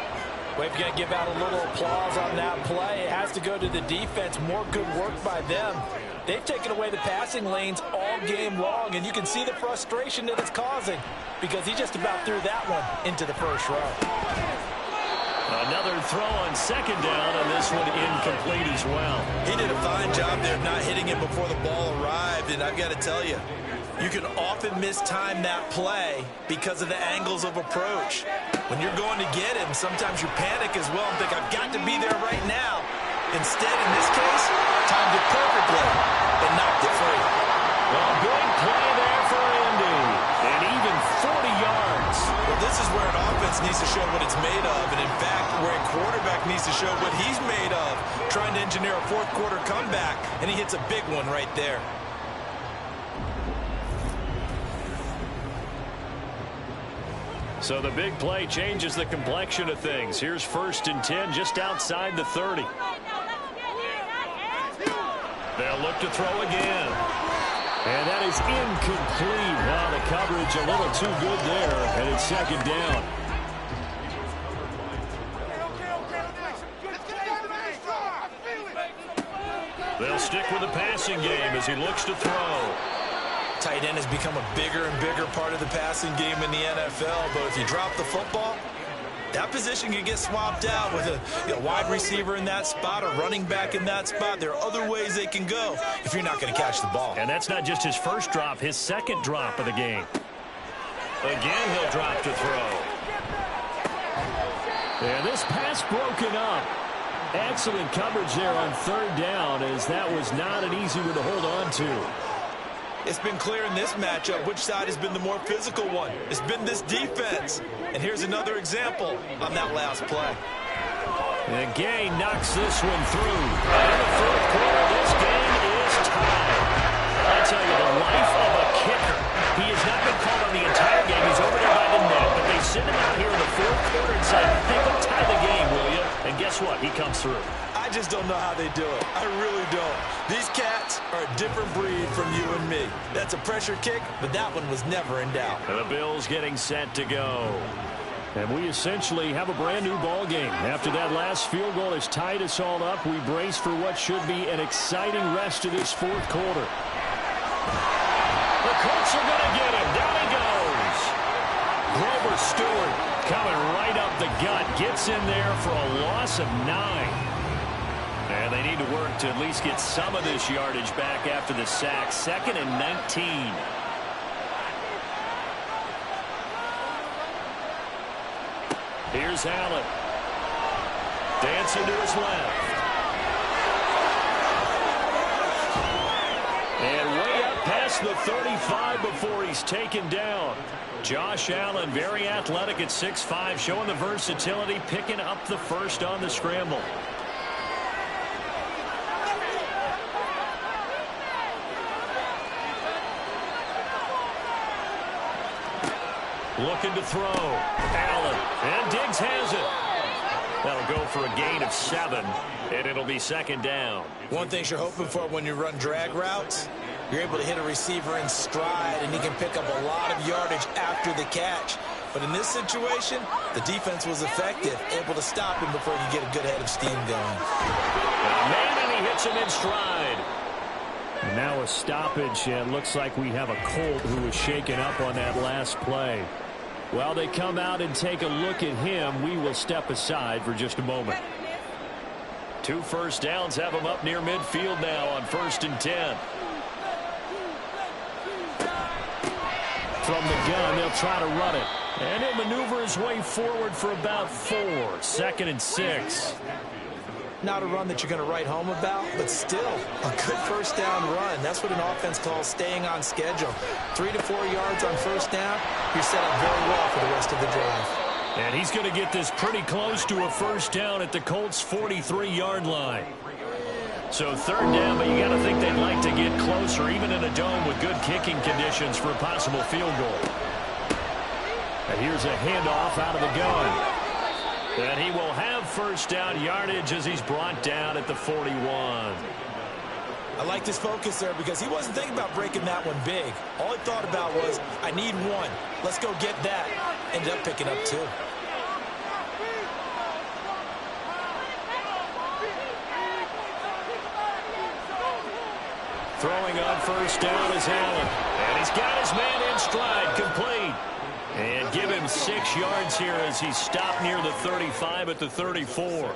We've got to give out a little applause on that play. It has to go to the defense. More good work by them. They've taken away the passing lanes all game long, and you can see the frustration that it's causing because he just about threw that one into the first row. Another throw on 2nd down, and this one incomplete as well. He did a fine job there of not hitting it before the ball arrived, and I've got to tell you, you can often mistime that play because of the angles of approach. When you're going to get him, sometimes you panic as well and think, I've got to be there right now. Instead, in this case, timed it perfectly and knocked it free. Well, good play there for Indy. And even 40 yards. Well, this is where an offense needs to show what it's made of. And, in fact, where a quarterback needs to show what he's made of, trying to engineer a 4th quarter comeback, and he hits a big one right there. So the big play changes the complexion of things. Here's 1st and 10 just outside the 30. They'll look to throw again. And that is incomplete. Wow, the coverage a little too good there, and it's 2nd down. They'll stick with the passing game as he looks to throw. Tight end has become a bigger and bigger part of the passing game in the NFL, but if you drop the football, that position can get swapped out with a wide receiver in that spot, a running back in that spot. There are other ways they can go if you're not going to catch the ball. And that's not just his first drop, his second drop of the game. Again, he'll drop to throw. And this pass broken up. Excellent coverage there on third down, as that was not an easy one to hold on to. It's been clear in this matchup which side has been the more physical one. It's been this defense. And here's another example on that last play. And Gay knocks this one through. In the fourth quarter, this game is tied. I tell you, the life of a kicker. He has not been called on the entire game. He's over there by the net. But they send him out here in the fourth quarter and say, hey, go tie the game, will you? And guess what? He comes through. I just don't know how they do it. I really don't. These cats are a different breed from you and me. That's a pressure kick, but that one was never in doubt. And the Bills getting set to go. And we essentially have a brand-new ball game. After that last field goal has tied us all up, we brace for what should be an exciting rest of this fourth quarter. The Colts are going to get him. Down he goes. Grover Stewart coming right up the gut. Gets in there for a loss of 9. And they need to work to at least get some of this yardage back after the sack. 2nd and 19. Here's Allen. Dancing to his left. And way up past the 35 before he's taken down. Josh Allen, very athletic at 6'5", showing the versatility, picking up the first on the scramble. Looking to throw. Allen. And Diggs has it. That'll go for a gain of 7. And it'll be 2nd down. One thing you're hoping for when you run drag routes, you're able to hit a receiver in stride, and he can pick up a lot of yardage after the catch. But in this situation, the defense was effective, able to stop him before he could get a good head of steam going. Man, and he hits him in stride. And now a stoppage, and looks like we have a Colt who was shaken up on that last play. While they come out and take a look at him, we will step aside for just a moment. 2 first downs have him up near midfield now on 1st and 10. From the gun, they'll try to run it. And he'll maneuver his way forward for about 4. 2nd and 6. Not a run that you're going to write home about, but still a good first down run. That's what an offense calls staying on schedule. 3 to 4 yards on first down. You're set up very well for the rest of the drive. And he's going to get this pretty close to a first down at the Colts' 43-yard line. So 3rd down, but you got to think they'd like to get closer, even in a dome with good kicking conditions for a possible field goal. And here's a handoff out of the gun. And he will have first down yardage as he's brought down at the 41. I liked his focus there because he wasn't thinking about breaking that one big. All he thought about was, I need 1. Let's go get that. Ended up picking up 2. Throwing on first down is Allen. And he's got his man in stride, complete. And give him 6 yards here as he's stopped near the 35 at the 34.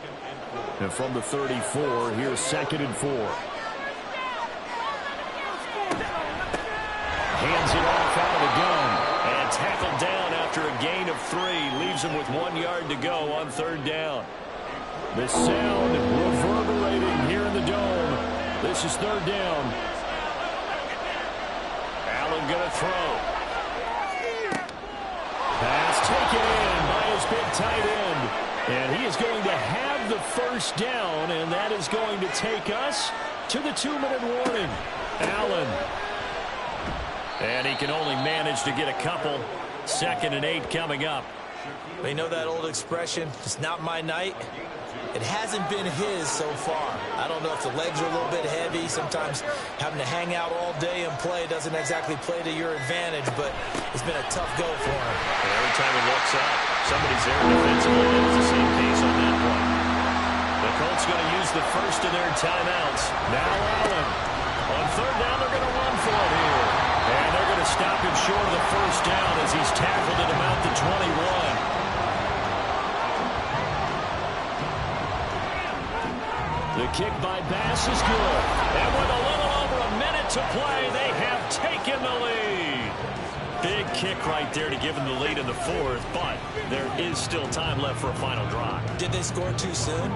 And from the 34, here's 2nd and 4. Hands it off out of the gun. And tackled down after a gain of 3. Leaves him with 1 yard to go on 3rd down. The sound reverberating here in the dome. This is 3rd down. Allen going to throw. Pass taken in by his big tight end. And he is going to have the first down, and that is going to take us to the 2-minute warning. Allen. And he can only manage to get a couple. 2nd and 8 coming up. They know that old expression, it's not my night. It hasn't been his so far. I don't know if the legs are a little bit heavy. Sometimes having to hang out all day and play doesn't exactly play to your advantage, but it's been a tough go for him. And every time he looks up, somebody's there defensively. It was the same case on that one. The Colts going to use the first of their timeouts. Now Allen. On 3rd down, they're going to run for it here. And they're The kick by Bass is good. And with a little over a minute to play, they have taken the lead. Big kick right there to give them the lead in the fourth, but there is still time left for a final drive. Did they score too soon?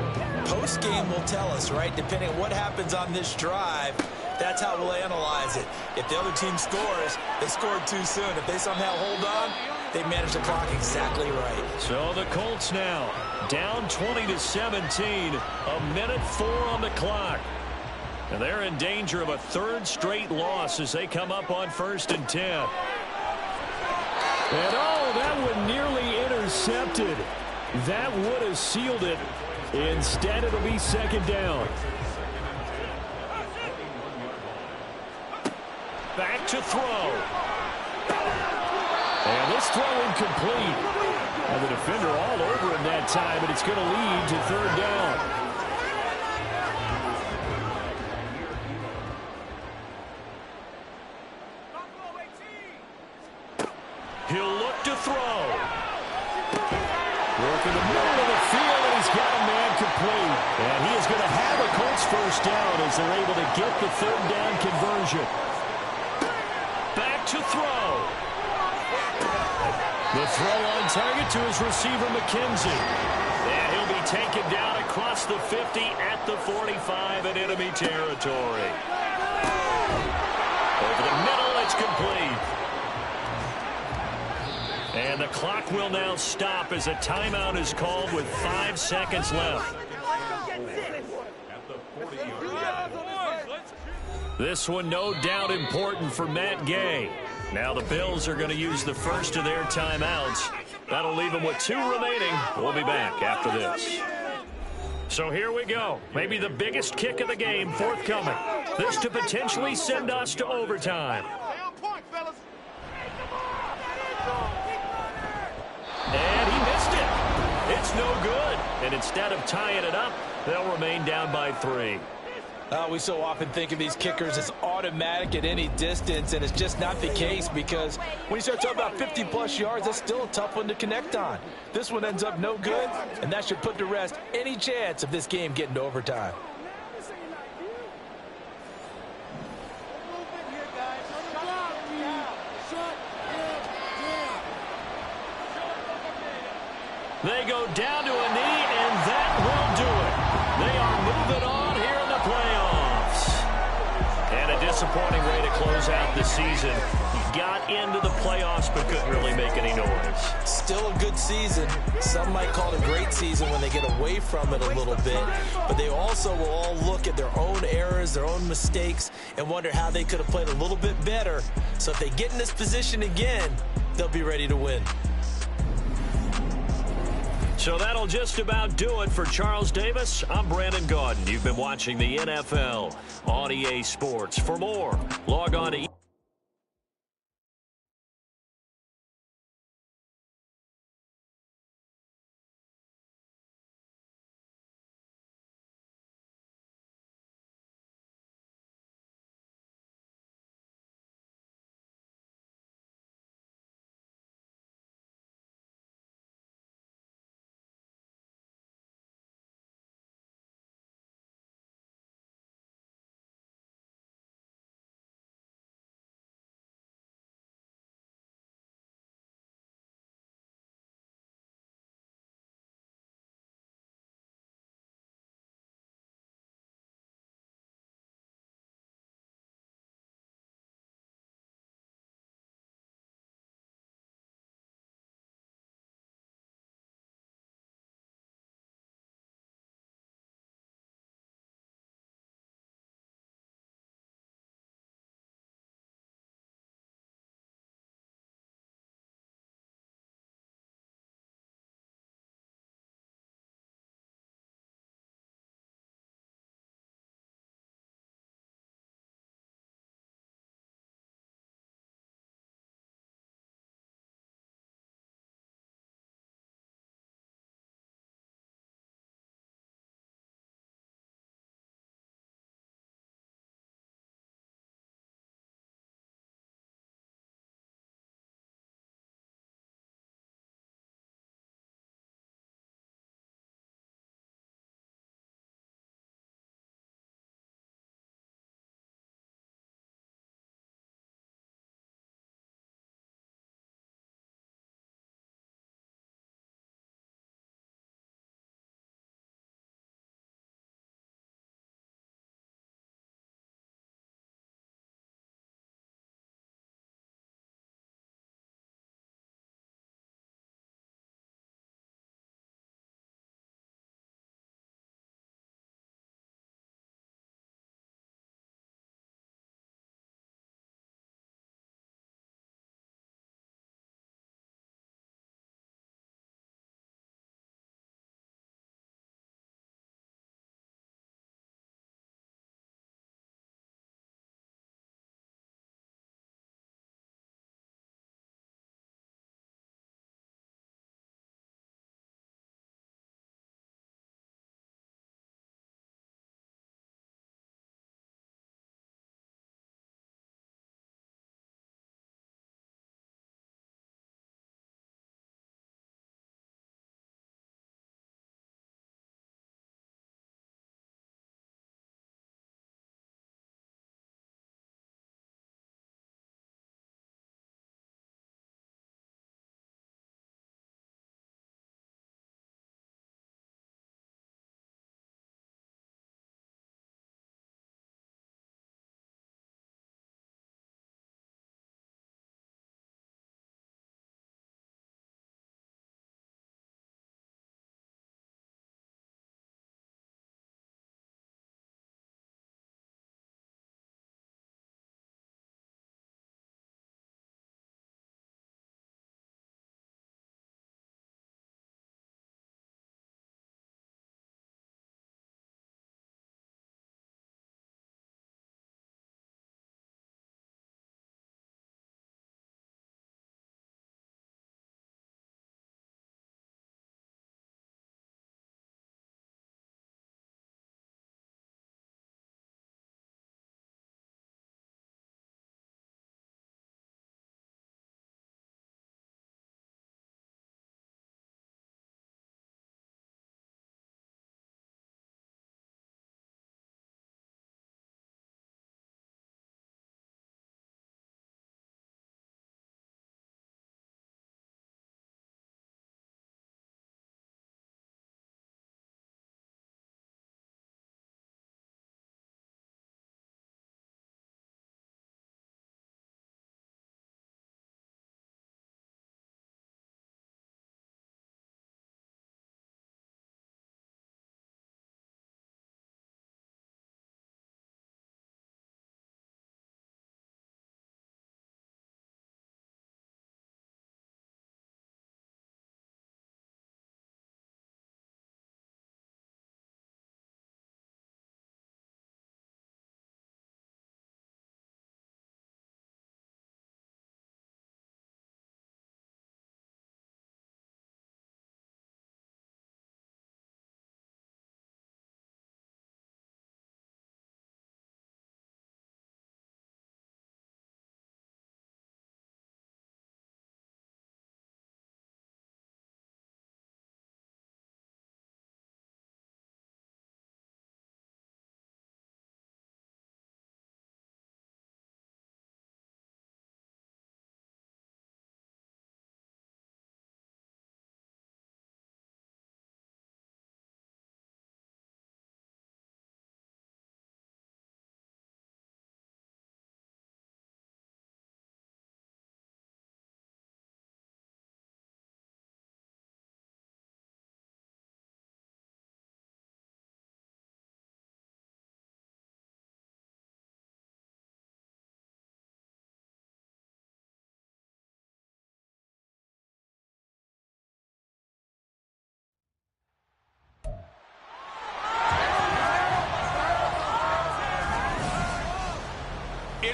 Post-game will tell us, right? Depending on what happens on this drive, that's how we'll analyze it. If the other team scores, they scored too soon. If they somehow hold on, they managed the clock exactly right. So the Colts now down 20-17, a minute 4 on the clock. And they're in danger of a third straight loss as they come up on 1st and 10. And oh, that one nearly intercepted. That would have sealed it. Instead, it'll be 2nd down. Back to throw. And this throw incomplete. And the defender all over him that time, but it's going to lead to 3rd down. He'll look to throw. Working the middle of the field, and he's got a man complete. And he is going to have a Colts 1st down as they're able to get the 3rd down conversion. Back to throw. The throw on target to his receiver, McKenzie. And he'll be taken down across the 50 at the 45 in enemy territory. Over the middle, it's complete. And the clock will now stop as a timeout is called with 5 seconds left. This one no doubt important for Matt Gay. Now the Bills are going to use the first of their timeouts. That'll leave them with 2 remaining. We'll be back after this. So here we go. Maybe the biggest kick of the game forthcoming. This to potentially send us to overtime. And he missed it. It's no good. And instead of tying it up, they'll remain down by 3. We so often think of these kickers as automatic at any distance, and it's just not the case because when you start talking about 50-plus yards, that's still a tough one to connect on. This one ends up no good, and that should put to rest any chance of this game getting to overtime. They go down to a knee, and that will do it. They are moving on here in the playoffs. And a disappointing way to close out the season. Got into the playoffs but couldn't really make any noise. Still a good season. Some might call it a great season when they get away from it a little bit. But they also will all look at their own errors, their own mistakes, and wonder how they could have played a little bit better. So if they get in this position again, they'll be ready to win. So that'll just about do it for Charles Davis. I'm Brandon Gaudin. You've been watching the NFL on EA Sports. For more, log on to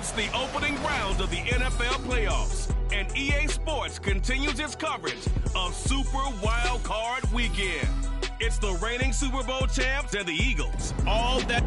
It's the opening round of the NFL playoffs, and EA Sports continues its coverage of Super Wild Card Weekend. It's the reigning Super Bowl champs and the Eagles. All that...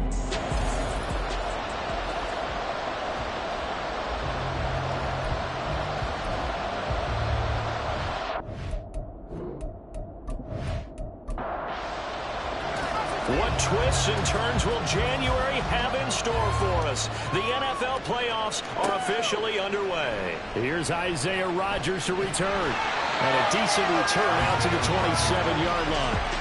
What twists and turns will January have in store for us? The NFL playoffs are officially underway. Here's Isaiah Rodgers to return. And a decent return out to the 27-yard line.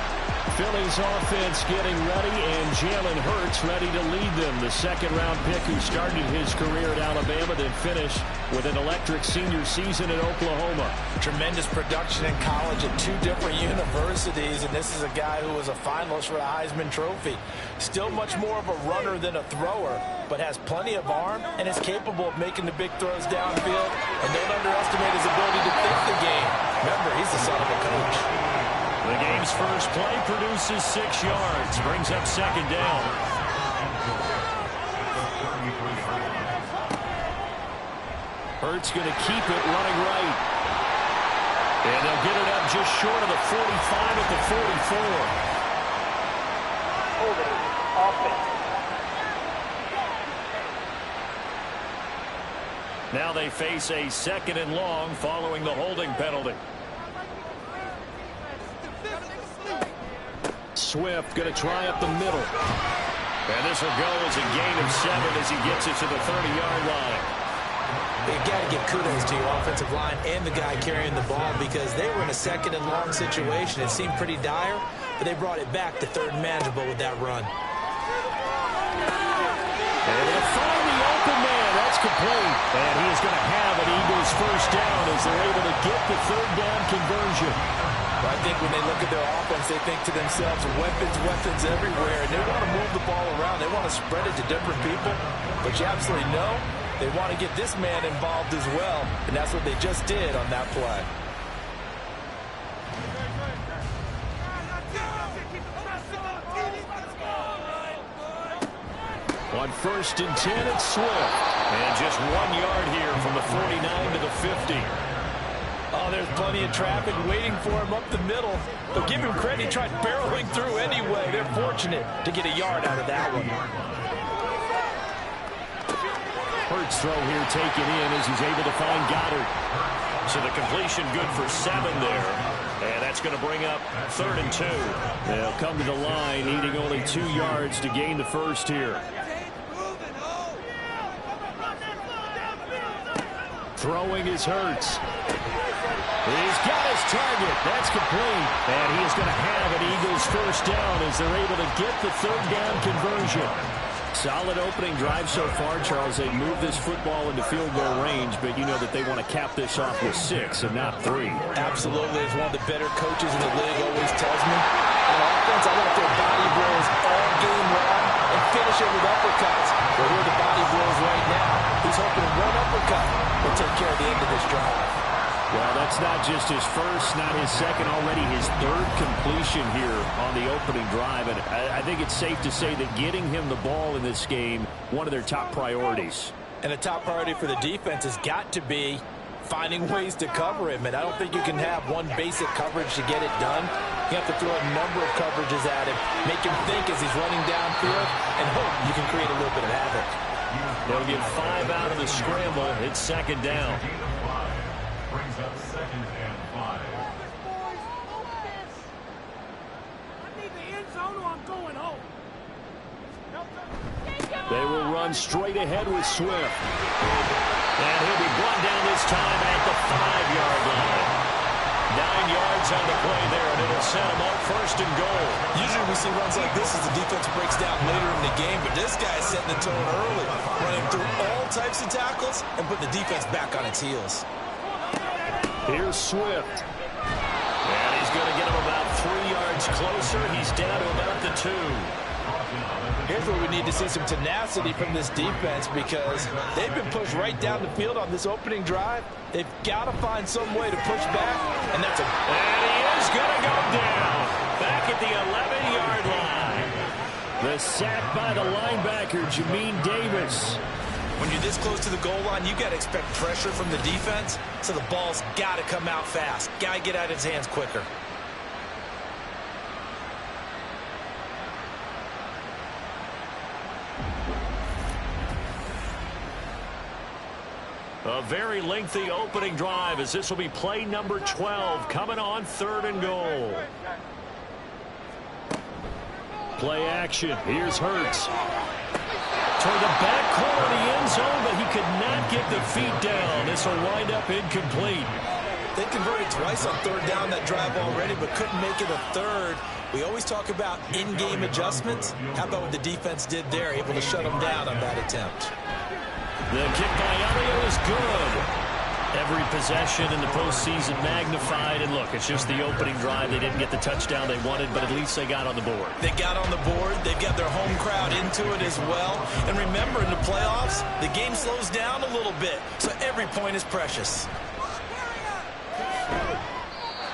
Philly's offense getting ready, and Jalen Hurts ready to lead them. The second-round pick who started his career at Alabama, then finished with an electric senior season at Oklahoma. Tremendous production in college at 2 different universities, and this is a guy who was a finalist for the Heisman Trophy. Still much more of a runner than a thrower, but has plenty of arm and is capable of making the big throws downfield. And don't underestimate his ability to think the game. Remember, he's the son of a coach. The game's first play produces 6 yards, brings up second down. Hurts going to keep it running right. And they'll get it up just short of the 45 at the 44. Holding offense. Now they face a second and long following the holding penalty. Swift going to try up the middle. And this will go as a gain of 7 as he gets it to the 30-yard line. You got to give kudos to your offensive line and the guy carrying the ball, because they were in a second and long situation. It seemed pretty dire, but they brought it back to third and manageable with that run. And they'll find the open man. That's complete. And he is going to have an Eagles first down as they're able to get the third down conversion. I think when they look at their offense, they think to themselves, weapons everywhere, and they want to move the ball around. They want to spread it to different people, but you absolutely know they want to get this man involved as well, and that's what they just did on that play. On 1st and 10, it's Swift. And just 1 yard here from the 49 to the 50. Oh, there's plenty of traffic waiting for him up the middle. But give him credit, he tried barreling through anyway. They're fortunate to get a yard out of that one. Hurts throw here taken in as he's able to find Goddard. So the completion good for 7 there. And that's going to bring up 3rd and 2. They'll come to the line, needing only 2 yards to gain the first here. Throwing is Hurts. He's got his target. That's complete. And he is going to have an Eagles first down as they're able to get the third down conversion. Solid opening drive so far, Charles. They moved this football into field goal range, but you know that they want to cap this off with 6 and not 3. Absolutely. As one of the better coaches in the league always tells me, on offense, I want to throw body blows all game long and finish it with uppercuts. Well, here are the body blows right now. He's hoping one uppercut will take care of the end of this drive. Well, that's not just his first, not his second, already his 3rd completion here on the opening drive. And I think it's safe to say that getting him the ball in this game, one of their top priorities. And a top priority for the defense has got to be finding ways to cover him. And I don't think you can have one basic coverage to get it done. You have to throw a number of coverages at him, make him think as he's running downfield, and hope you can create a little bit of havoc. They'll get 5 out of the scramble. It's second down. Brings up 2nd and 5. They will run straight ahead with Swift. And he'll be brought down this time at the 5-yard line. 9 yards on the play there, and it'll set him up 1st and goal. Usually we see runs like this as the defense breaks down later in the game, but this guy is setting the tone early, running through all types of tackles and putting the defense back on its heels. Here's Swift. And he's going to get him about 3 yards closer. He's down to about the 2. Here's where we need to see some tenacity from this defense, because they've been pushed right down the field on this opening drive. They've got to find some way to push back, and that's a... And he is going to go down back at the 11-yard line. The sack by the linebacker, Jamin Davis. When you're this close to the goal line, you got to expect pressure from the defense, so the ball's got to come out fast. Got to get out of his hands quicker. A very lengthy opening drive as this will be play number 12 coming on 3rd and goal. Play action. Here's Hurts. Toward the back corner of the end zone, but he could not get the feet down. This will wind up incomplete. They converted twice on 3rd down that drive already, but couldn't make it a 3rd. We always talk about in-game adjustments. How about what the defense did there, able to shut them down on that attempt? The kick by Elliott is good. Every possession in the postseason magnified. And look, it's just the opening drive. They didn't get the touchdown they wanted, but at least they got on the board. They got on the board. They've got their home crowd into it as well. And remember, in the playoffs, the game slows down a little bit, so every point is precious.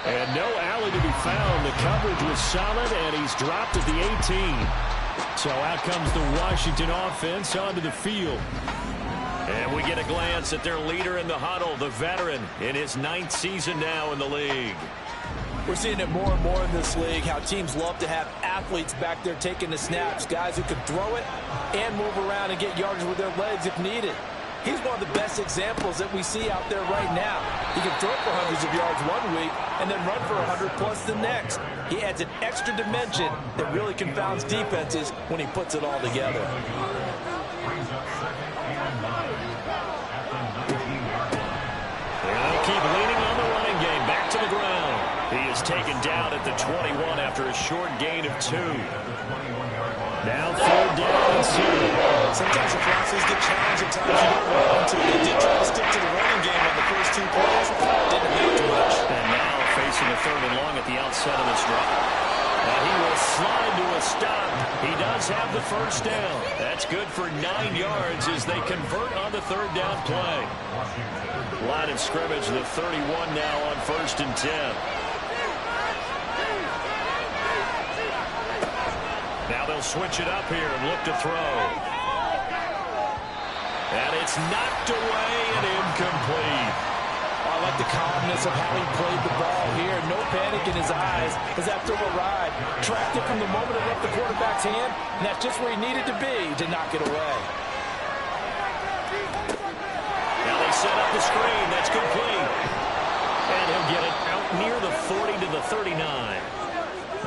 And no alley to be found. The coverage was solid, and he's dropped at the 18. So out comes the Washington offense onto the field. And we get a glance at their leader in the huddle, the veteran, in his 9th season now in the league. We're seeing it more and more in this league, how teams love to have athletes back there taking the snaps, guys who can throw it and move around and get yardage with their legs if needed. He's one of the best examples that we see out there right now. He can throw for hundreds of yards one week and then run for 100+ the next. He adds an extra dimension that really confounds defenses when he puts it all together. They'll keep leaning on the running game. Back to the ground. He is taken down at the 21 after a short gain of 2. Now 3rd down and 2. Sometimes the process get challenged at times you don't want them to. They did try to stick to the running game on the first 2 plays. Didn't amount to much. And now facing a 3rd and long at the outset of this drive. And he will slide to a stop. He does have the 1st down. That's good for 9 yards as they convert on the 3rd down play. Line of scrimmage, the 31 now on 1st and 10. Now they'll switch it up here and look to throw. And it's knocked away and incomplete. I like the calmness of how he played the ball here. No panic in his eyes as that throw arrived. Tracked it from the moment it left the quarterback's hand, and that's just where he needed to be to knock it away. Now they set up the screen. That's complete. And he'll get it out near the 40 to the 39.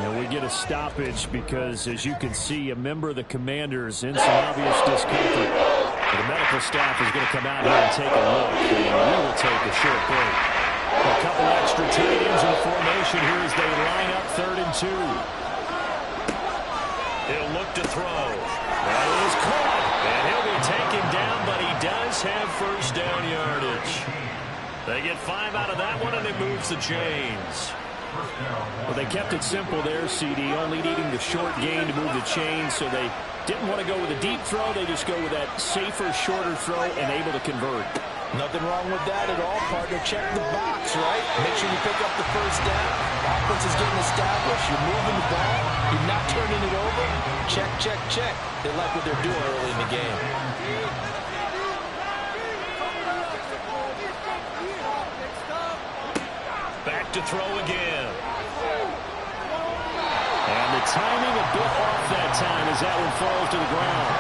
Now we get a stoppage because, as you can see, a member of the Commanders in some obvious discomfort. The medical staff is going to come out here and take a look, and we will take a short break. A couple extra tight ends in formation here as they line up 3rd and 2. He'll look to throw. That is caught, and he'll be taken down, but he does have 1st down yardage. They get 5 out of that one, and it moves the chains. Well, they kept it simple there, CD, only needing the short gain to move the chains, so they didn't want to go with a deep throw. They just go with that safer, shorter throw and able to convert. Nothing wrong with that at all, partner. Check the box, right? Make sure you pick up the 1st down. Offense is getting established. You're moving the ball. You're not turning it over. Check, check, check. They like what they're doing early in the game. Back to throw again. And the timing a bit off that time as that one falls to the ground.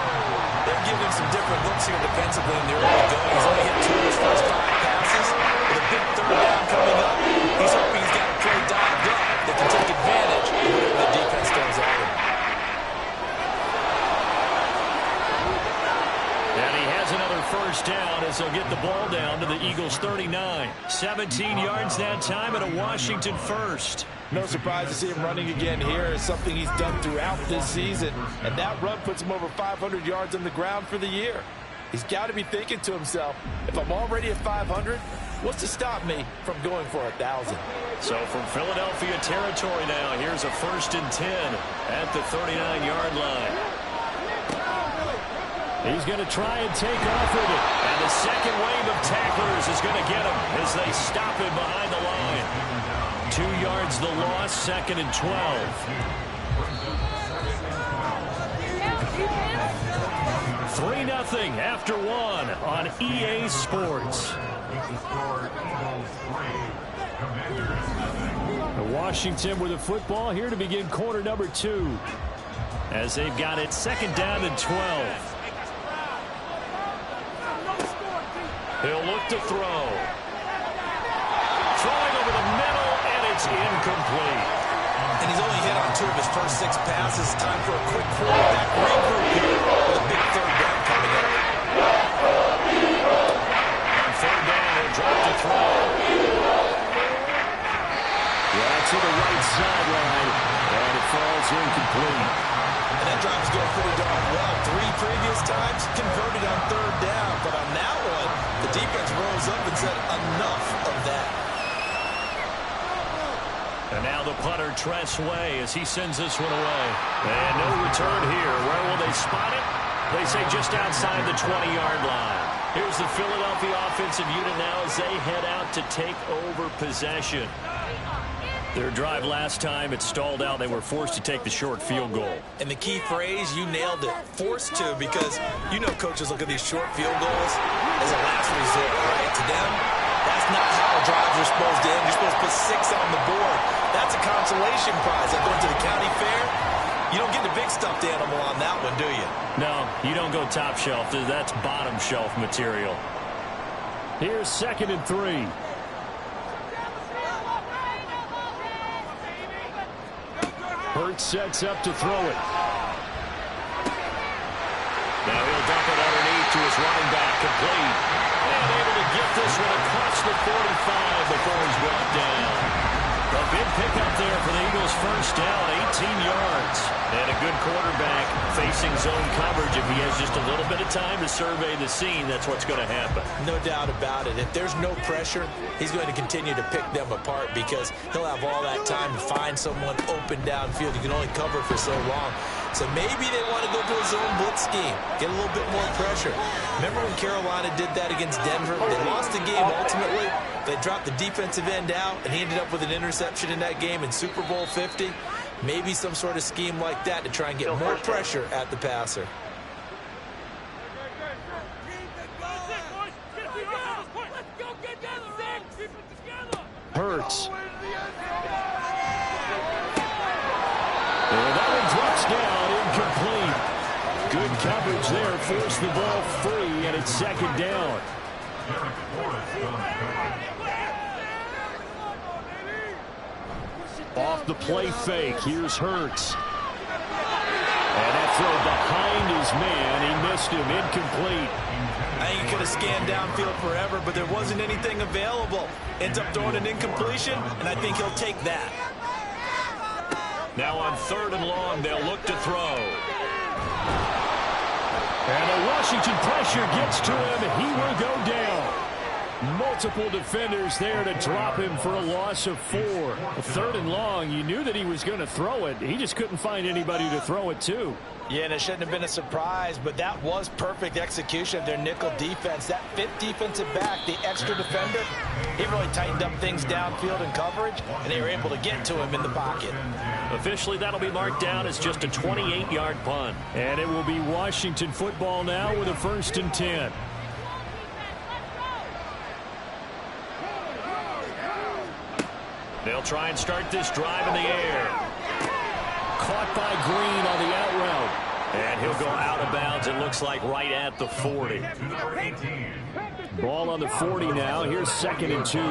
They're giving some different looks here defensively in the early going. He's only hit 2 of his first 5 passes. With a big 3rd down coming up, he's hoping he's got a play dialed up that can take advantage of whatever the defense throws at him. And he has another 1st down as they'll get the ball down to the Eagles' 39. 17 yards that time and a Washington 1st. No surprise to see him running again here. It's something he's done throughout this season. And that run puts him over 500 yards on the ground for the year. He's got to be thinking to himself, if I'm already at 500, what's to stop me from going for 1,000? So from Philadelphia territory now, here's a 1st and 10 at the 39-yard line. He's going to try and take off with it. And the second wave of tacklers is going to get him as they stop him behind the line. 2 yards the loss, 2nd and 12. 3-0 after one on EA Sports. Washington with the football here to begin quarter number 2. As they've got it 2nd down and 12. He'll look to throw. Throwing over the middle, and it's incomplete. And he's only hit on 2 of his first 6 passes. Time for a quick quarterback regroup here with a big 3rd down coming up. On 3rd down, he'll drop to throw. Yeah, to the right sideline, and it falls incomplete. And that drive is going pretty darn well. 3 previous times converted on 3rd down, but on that one, the defense rose up and said enough of that. And now the punter, Tress Way, as he sends this one away. And no return here. Where will they spot it? They say just outside the 20-yard line. Here's the Philadelphia offensive unit now as they head out to take over possession. Their drive last time, it stalled out. They were forced to take the short field goal. And the key phrase, you nailed it, forced to, because you know coaches look at these short field goals as a last resort, right? To them, that's not how drives are supposed to end. You're supposed to put 6 on the board. That's a consolation prize. Like going to the county fair, you don't get the big stuffed animal on that one, do you? No, you don't go top shelf. That's bottom shelf material. Here's 2nd and 3. Hurts sets up to throw it. Now he'll dump it underneath to his running back, complete. And able to get this one across the 45 before he's brought down. A big pickup there for the Eagles' first down, 18 yards. And a good quarterback facing zone coverage. If he has just a little bit of time to survey the scene, that's what's going to happen. No doubt about it. If there's no pressure, he's going to continue to pick them apart because he'll have all that time to find someone open downfield. You can only cover for so long. So maybe they want to go to a zone blitz scheme, get a little bit more pressure. Remember when Carolina did that against Denver? They lost the game ultimately. They dropped the defensive end out, and he ended up with an interception in that game in Super Bowl 50. Maybe some sort of scheme like that to try and get more pressure at the passer. Hurts. And that one drops down, incomplete. Good coverage there, forced the ball free, and it's 2nd down. Off the play fake, here's Hurts. And that throw behind his man, he missed him, incomplete. I think he could have scanned downfield forever, but there wasn't anything available. Ends up throwing an incompletion, and I think he'll take that. Now on 3rd and long, they'll look to throw. And the Washington pressure gets to him. He will go down. Multiple defenders there to drop him for a loss of 4. 3rd and long, you knew that he was going to throw it. He just couldn't find anybody to throw it to. Yeah, and it shouldn't have been a surprise, but that was perfect execution of their nickel defense. That 5th defensive back, the extra defender, he really tightened up things downfield in coverage, and they were able to get to him in the pocket. Officially, that'll be marked down as just a 28-yard punt. And it will be Washington football now with a 1st and 10. They'll try and start this drive in the air. Caught by Green on the out route. And he'll go out of bounds, it looks like, right at the 40. Ball on the 40 now. Here's 2nd and 2. Here's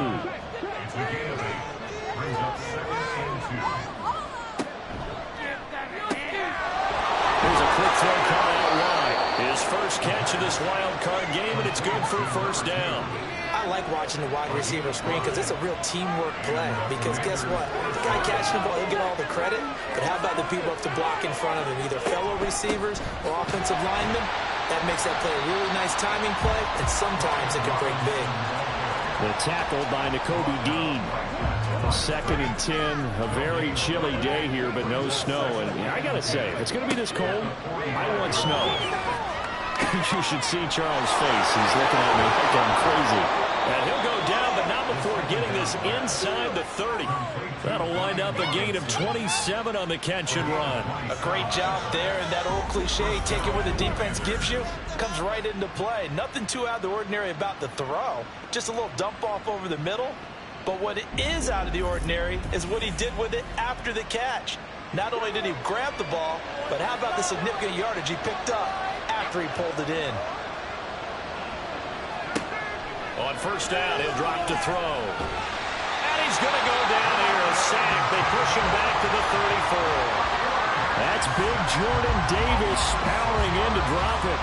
a quick throw caught out wide. His first catch of this wild card game, and it's good for a 1st down. I like watching the wide receiver screen because it's a real teamwork play. Because guess what? The guy catching the ball, he'll get all the credit. But how about the people up to block in front of him, either fellow receivers or offensive linemen? That makes that play a really nice timing play, and sometimes it can break big. The tackle by Nakobe Dean. 2nd and 10. A very chilly day here, but no snow. And I got to say, if it's going to be this cold, I want snow. You should see Charles' face. He's looking at me like I'm crazy. And he'll go down, but not before getting this inside the 30. That'll wind up a gain of 27 on the catch and run. A great job there, and that old cliche, taking what the defense gives you, comes right into play. Nothing too out of the ordinary about the throw. Just a little dump off over the middle. But what is out of the ordinary is what he did with it after the catch. Not only did he grab the ball, but how about the significant yardage he picked up after he pulled it in. On first down, he'll drop to throw. And he's going to go down here, a sack. They push him back to the 34. That's big Jordan Davis powering in to drop it.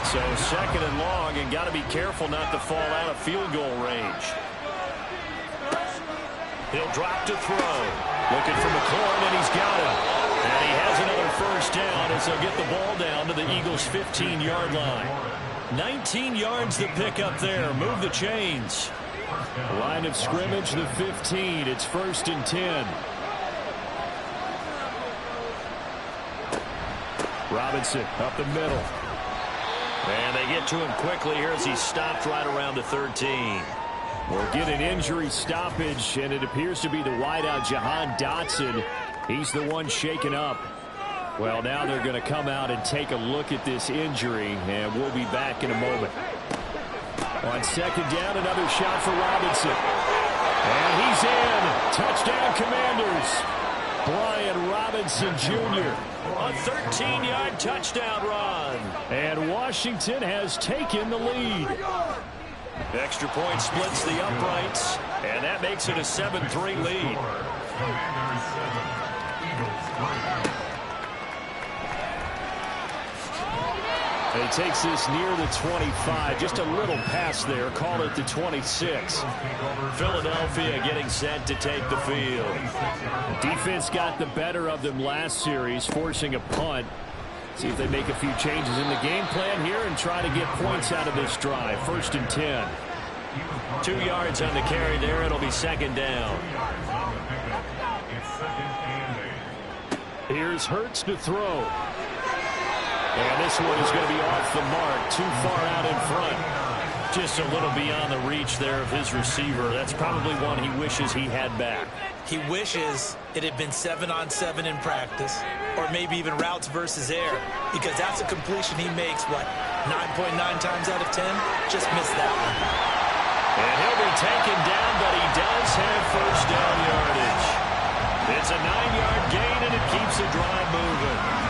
So second and long, and got to be careful not to fall out of field goal range. He'll drop to throw. Looking for McLaurin, and he's got him. And he has another first down as they'll get the ball down to the Eagles' 15-yard line. 19 yards to pick up there. Move the chains. Line of scrimmage, the 15. It's 1st and 10. Robinson up the middle. And they get to him quickly here as he's stopped right around the 13. We'll get an injury stoppage, and it appears to be the wideout, Jahan Dotson. He's the one shaken up. Well, now they're going to come out and take a look at this injury, and we'll be back in a moment. On second down, another shot for Robinson. And he's in. Touchdown, Commanders. Brian Robinson Jr. A 13-yard touchdown run. And Washington has taken the lead. Extra point splits the uprights, and that makes it a 7-3 lead. He takes this near the 25, just a little pass there, call it the 26. Philadelphia getting set to take the field. Defense got the better of them last series, forcing a punt. See if they make a few changes in the game plan here and try to get points out of this drive. 1st and 10. 2 yards on the carry there. It'll be second down. Here's Hurts to throw. And this one is going to be off the mark. Too far out in front. Just a little beyond the reach there of his receiver. That's probably one he wishes he had back. He wishes it had been 7-on-7 in practice, or maybe even routes versus air, because that's a completion he makes, what, 9.9 times out of 10? Just missed that one. And he'll be taken down, but he does have first down yardage. It's a 9-yard gain, and it keeps the drive moving.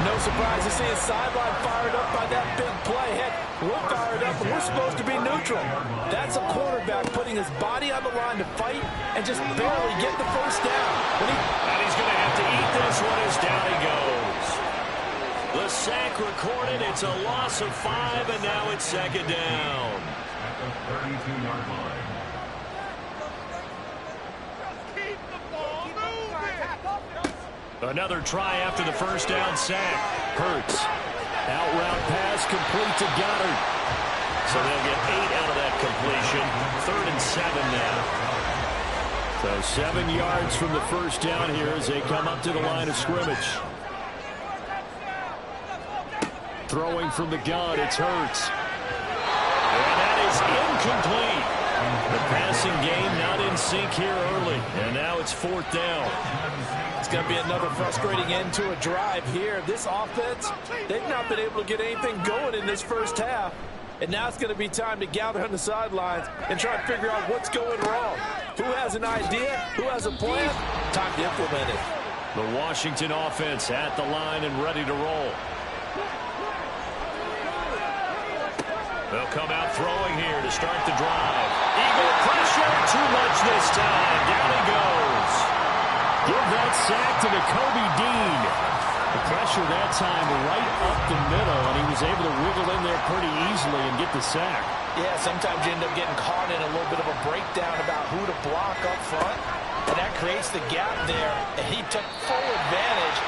No surprise to see his sideline fired up by that big play. Heck, we're fired up, and we're supposed to be neutral. That's a quarterback putting his body on the line to fight and just barely get the first down. And he's going to have to eat this one as down he goes. The sack recorded. It's a loss of 5, and now it's second down. At the 32-yard line. Another try after the first down sack. Hurts. Out route pass complete to Goddard. So they'll get 8 out of that completion. 3rd and 7 now. So 7 yards from the first down here as they come up to the line of scrimmage. Throwing from the gun, it's Hurts. And that is incomplete. The passing game not in sync here early. And now it's 4th down. It's going to be another frustrating end to a drive here. This offense, they've not been able to get anything going in this first half. And now it's going to be time to gather on the sidelines and try to figure out what's going wrong. Who has an idea? Who has a plan? Time to implement it. The Washington offense at the line and ready to roll. They'll come out throwing here to start the drive. Eagle pressure, too much this time. Down he goes. Give that sack to Nakobe Dean. The pressure that time right up the middle, and he was able to wiggle in there pretty easily and get the sack. Yeah, sometimes you end up getting caught in a little bit of a breakdown about who to block up front, and that creates the gap there, and he took full advantage.